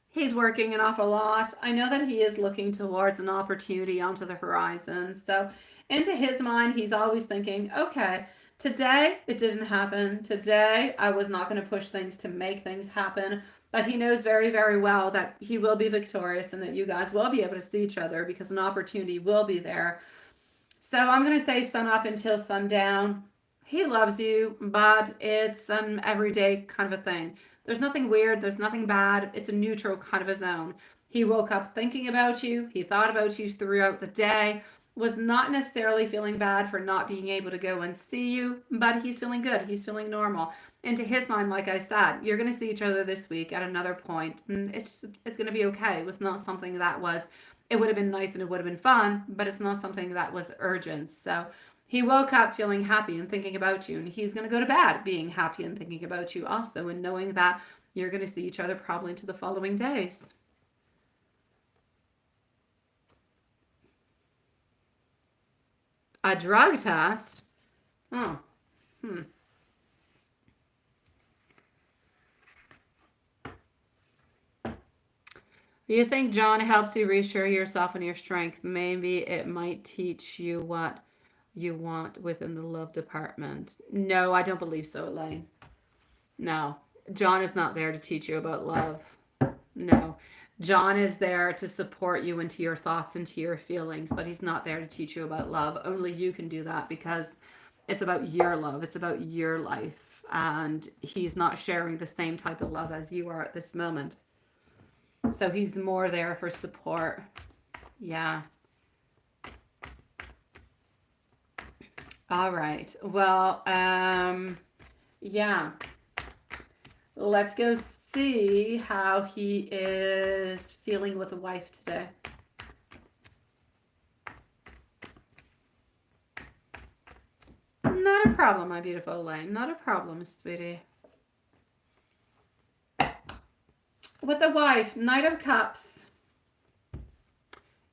A: He's working an awful lot. I know that he is looking towards an opportunity onto the horizon. So into his mind, he's always thinking, okay, today it didn't happen. Today I was not going to push things to make things happen. But he knows very, very well that he will be victorious and that you guys will be able to see each other because an opportunity will be there. So I'm going to say sun up until sundown. He loves you, but it's an everyday kind of a thing. There's nothing weird. There's nothing bad. It's a neutral kind of a zone. He woke up thinking about you. He thought about you throughout the day. Was not necessarily feeling bad for not being able to go and see you, but he's feeling good. He's feeling normal. Into his mind, like I said, you're going to see each other this week at another point. It's going to be okay. It was not something that was, it would have been nice and it would have been fun, but it's not something that was urgent. So he woke up feeling happy and thinking about you, and he's going to go to bed being happy and thinking about you also, and knowing that you're going to see each other probably into the following days. A drug test? Oh, You think John helps you reassure yourself and your strength? Maybe it might teach you what you want within the love department. No, I don't believe so, Elaine. No, John is not there to teach you about love. No, John is there to support you into your thoughts, into your feelings, but he's not there to teach you about love. Only you can do that because it's about your love. It's about your life. And he's not sharing the same type of love as you are at this moment. So he's more there for support. Yeah. All right. Well, yeah. Let's go see how he is feeling with the wife today. Not a problem, my beautiful Elaine. Not a problem, sweetie. With the wife, Knight of Cups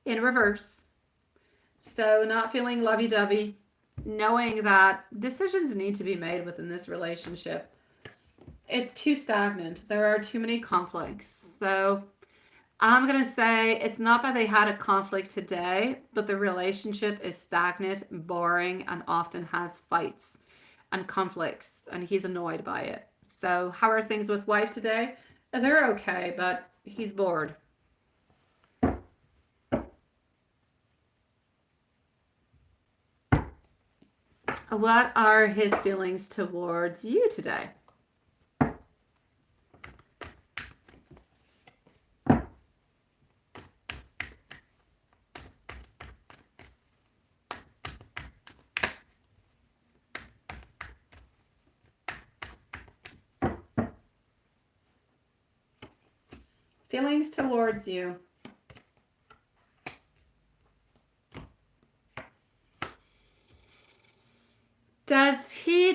A: in reverse. So not feeling lovey-dovey, knowing that decisions need to be made within this relationship. It's too stagnant. There are too many conflicts. So I'm going to say it's not that they had a conflict today, but the relationship is stagnant, boring, and often has fights and conflicts, and he's annoyed by it. So how are things with wife today? They're okay, but he's bored. What are his feelings towards you today? Feelings towards you.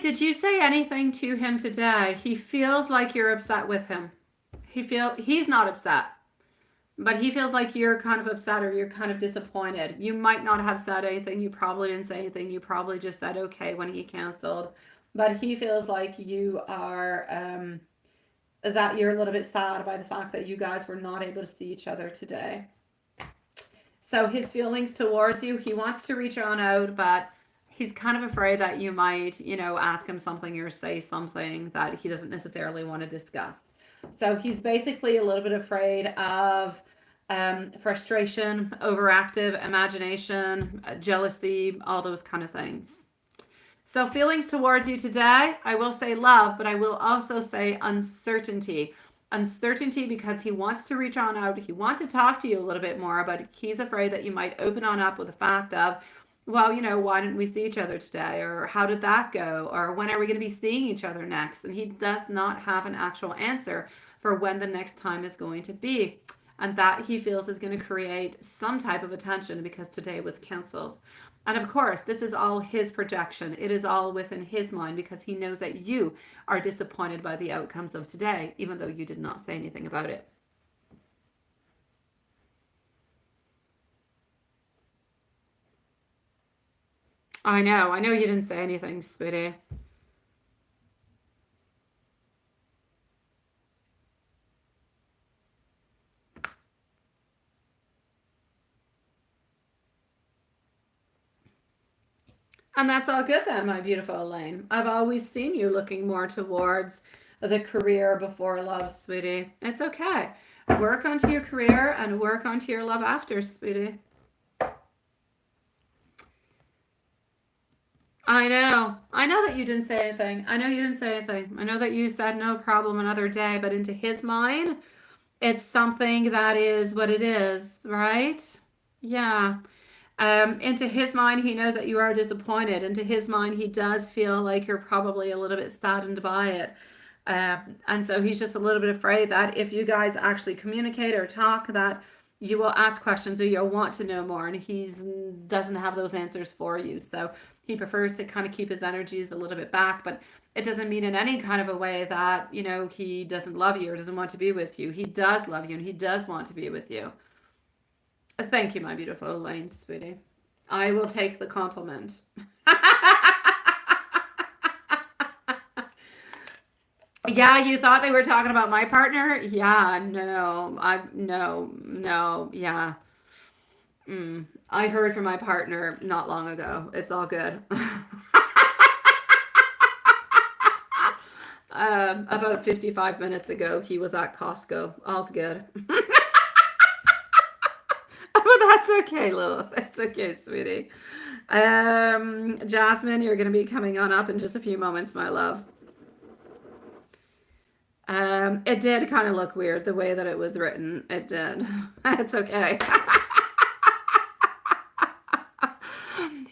A: Did you say anything to him today? He feels like you're upset with him. He's not upset, but he feels like you're kind of upset or you're kind of disappointed. You might not have said anything. You probably didn't say anything. You probably just said okay when he canceled, but he feels like you are, that you're a little bit sad by the fact that you guys were not able to see each other today. So his feelings towards you, he wants to reach on out, but he's kind of afraid that you might, ask him something or say something that he doesn't necessarily want to discuss. So he's basically a little bit afraid of frustration, overactive imagination, jealousy, all those kind of things. So feelings towards you today, I will say love, but I will also say uncertainty. Uncertainty because he wants to reach on out. He wants to talk to you a little bit more, but he's afraid that you might open on up with the fact of, well, why didn't we see each other today? Or how did that go? Or when are we going to be seeing each other next? And he does not have an actual answer for when the next time is going to be. And that he feels is going to create some type of attention because today was canceled. And of course, this is all his projection. It is all within his mind because he knows that you are disappointed by the outcomes of today, even though you did not say anything about it. I know you didn't say anything, sweetie. And that's all good then, my beautiful Elaine. I've always seen you looking more towards the career before love, sweetie. It's okay. Work onto your career and work onto your love after, sweetie. I know. I know that you didn't say anything. I know you didn't say anything. I know that you said no problem another day, but into his mind, it's something that is what it is, right? Yeah. Into his mind, he knows that you are disappointed. Into his mind, he does feel like you're probably a little bit saddened by it. And so he's just a little bit afraid that if you guys actually communicate or talk, that you will ask questions or you'll want to know more. And he doesn't have those answers for you. So he prefers to kind of keep his energies a little bit back. But it doesn't mean in any kind of a way that, he doesn't love you or doesn't want to be with you. He does love you and he does want to be with you. Thank you, my beautiful Elaine, sweetie. I will take the compliment. Yeah, you thought they were talking about my partner? Yeah, no, yeah. I heard from my partner not long ago. It's all good. About 55 minutes ago, he was at Costco. All's good. But that's okay, Lilith. It's okay, sweetie. Jasmine, you're going to be coming on up in just a few moments, my love. It did kind of look weird the way that it was written. It did. It's okay.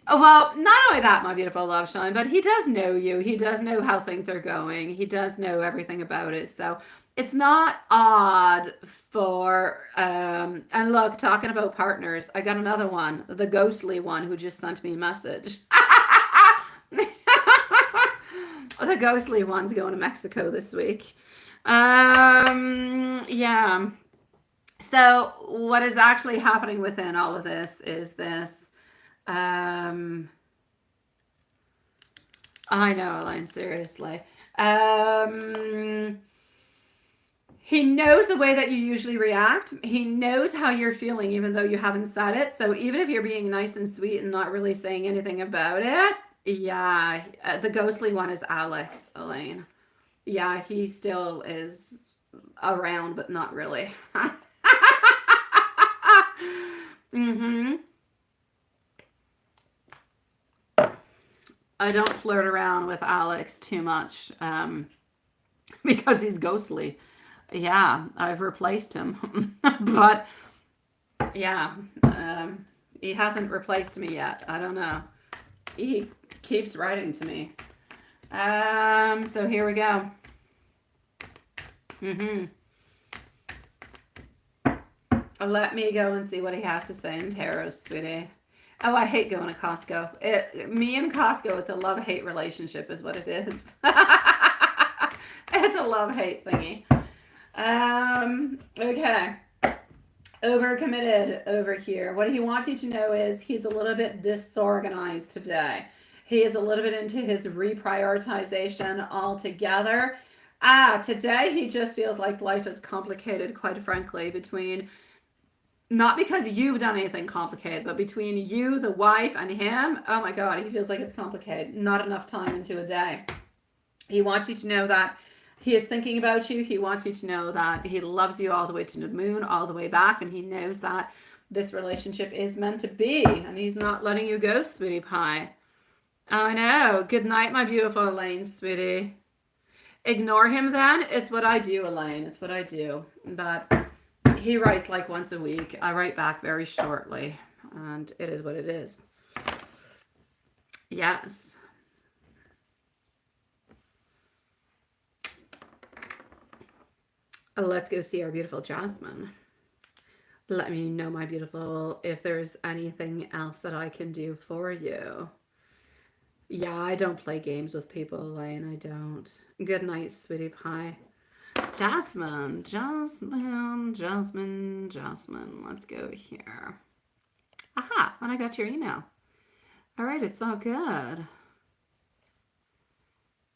A: Well, not only that, my beautiful love, Sean, but he does know you. He does know how things are going. He does know everything about it. So it's not odd for, and look, talking about partners, I got another one, the ghostly one who just sent me a message. the ghostly one's going to Mexico this week. Yeah. So what is actually happening within all of this is this. I know, Elaine, seriously. He knows the way that you usually react. He knows how you're feeling, even though you haven't said it. So even if you're being nice and sweet and not really saying anything about it, yeah, the ghostly one is Alex, Elaine. Yeah, he still is around, but not really. Mm-hmm. I don't flirt around with Alex too much because he's ghostly. Yeah, I've replaced him. But yeah, he hasn't replaced me yet. I don't know. He keeps writing to me. So here we go. Let me go and see what he has to say in tarot, sweetie. Oh, I hate going to Costco. Me and Costco, it's a love-hate relationship is what it is. It's a love-hate thingy. Okay. Overcommitted over here. What he wants you to know is he's a little bit disorganized today. He is a little bit into his reprioritization altogether. Today he just feels like life is complicated, quite frankly, between, not because you've done anything complicated, but between you, the wife, and him. Oh my God, he feels like it's complicated. Not enough time into a day. He wants you to know that he is thinking about you. He wants you to know that he loves you all the way to the moon, all the way back, and he knows that this relationship is meant to be, and he's not letting you go, sweetie pie. I know. Good night, my beautiful Elaine, sweetie. Ignore him then. It's what I do, Elaine. It's what I do. But he writes like once a week. I write back very shortly, and it is what it is. Yes. Let's go see our beautiful Jasmine. Let me know, my beautiful, if there's anything else that I can do for you. Yeah, I don't play games with people, Elaine. I don't. Good night, sweetie pie. Jasmine. Let's go here. Aha, and I got your email. All right, it's all good.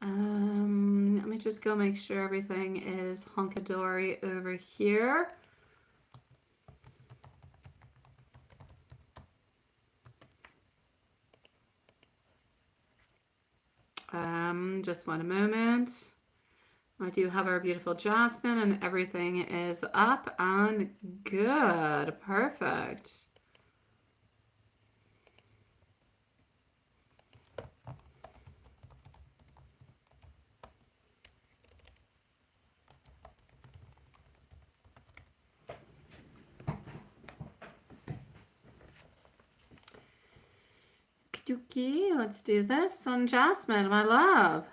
A: Let me just go make sure everything is hunky-dory over here. Just one moment. I do have our beautiful Jasmine, and everything is up and good. Perfect. Dookie, let's do this on Jasmine, my love.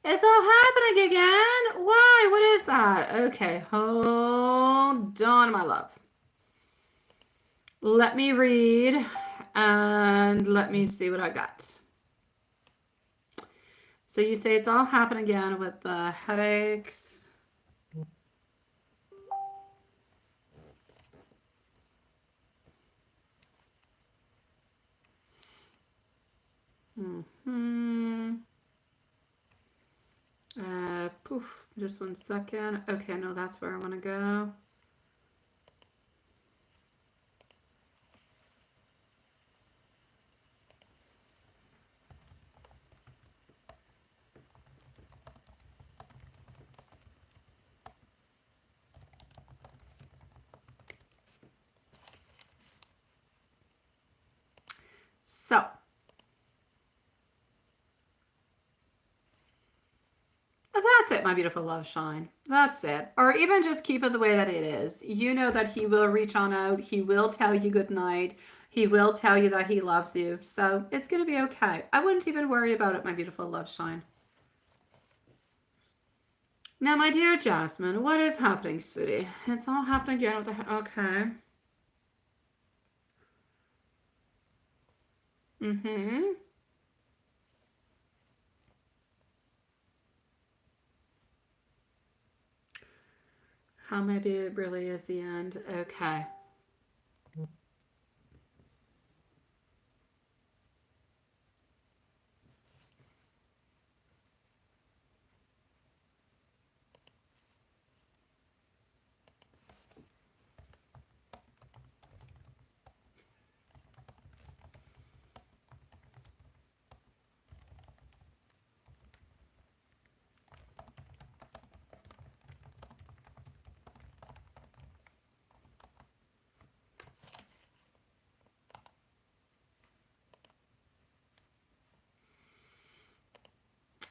A: It's all happening again. Why? What is that? Okay, hold on, my love. Let me read and let me see what I got. So you say it's all happening again with the headaches. Poof, just one second. Okay, no, that's where I want to go. So, that's it, my beautiful love shine. That's it. Or even just keep it the way that it is. You know that he will reach on out. He will tell you good night. He will tell you that he loves you. So it's going to be okay. I wouldn't even worry about it, my beautiful love shine. Now, my dear Jasmine, what is happening, sweetie? It's all happening again with the... Okay. How maybe it really is the end. Okay.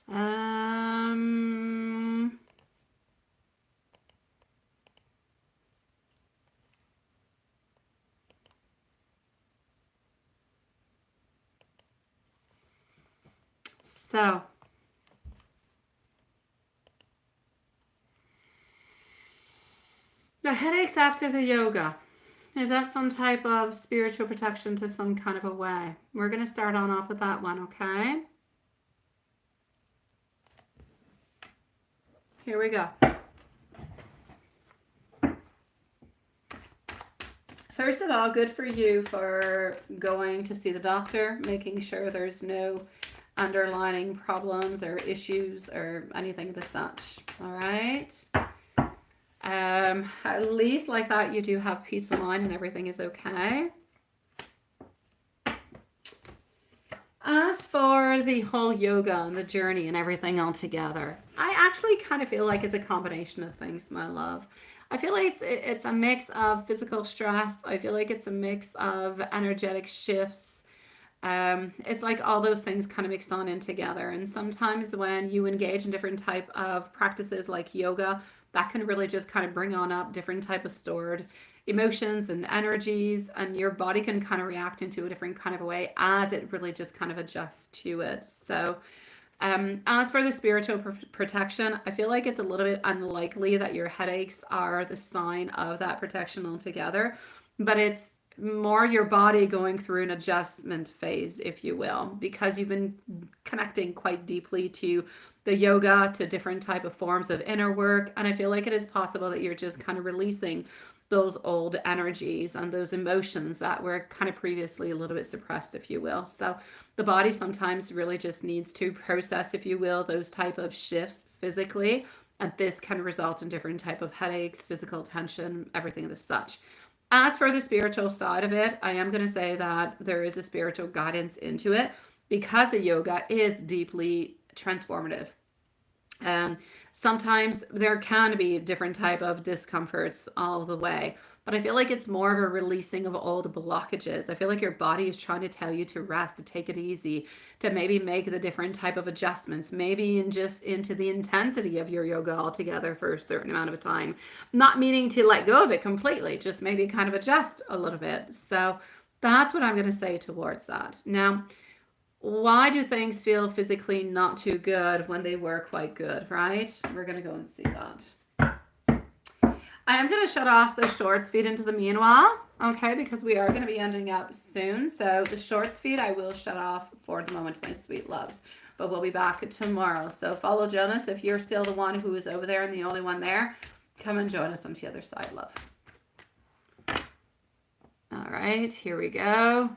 A: Um, so the headaches after the yoga. Is that some type of spiritual protection to some kind of a way? We're going to start on off with that one, okay? Here we go. First of all, good for you for going to see the doctor, making sure there's no underlying problems or issues or anything of the such. All right. At least like that, you do have peace of mind and everything is okay. As for the whole yoga and the journey and everything all together, I actually kind of feel like it's a combination of things, my love. I feel like it's a mix of physical stress. I feel like it's a mix of energetic shifts. It's like all those things kind of mixed on in together. And sometimes when you engage in different type of practices like yoga, that can really just kind of bring on up different type of stored emotions and energies, and your body can kind of react into a different kind of a way as it really just kind of adjusts to it. So as for the spiritual protection, I feel like it's a little bit unlikely that your headaches are the sign of that protection altogether, but it's more your body going through an adjustment phase, if you will, because you've been connecting quite deeply to the yoga, to different type of forms of inner work, and I feel like it is possible that you're just kind of releasing those old energies and those emotions that were kind of previously a little bit suppressed, if you will. So the body sometimes really just needs to process, if you will, those type of shifts physically, and this can result in different type of headaches, physical tension, everything of such. As for the spiritual side of it, I am going to say that there is a spiritual guidance into it because the yoga is deeply transformative. And sometimes there can be different type of discomforts all the way, but I feel like it's more of a releasing of old blockages. I feel like your body is trying to tell you to rest, to take it easy, to maybe make the different type of adjustments, maybe in just into the intensity of your yoga altogether for a certain amount of time. Not meaning to let go of it completely, just maybe kind of adjust a little bit. So that's what I'm going to say towards that. Now, why do things feel physically not too good when they were quite good, right? We're going to go and see that. I am going to shut off the shorts feed into the meanwhile, okay, because we are going to be ending up soon. So the shorts feed I will shut off for the moment, my sweet loves. But we'll be back tomorrow. So follow Jonas if you're still the one who is over there and the only one there. Come and join us on the other side, love. All right, here we go.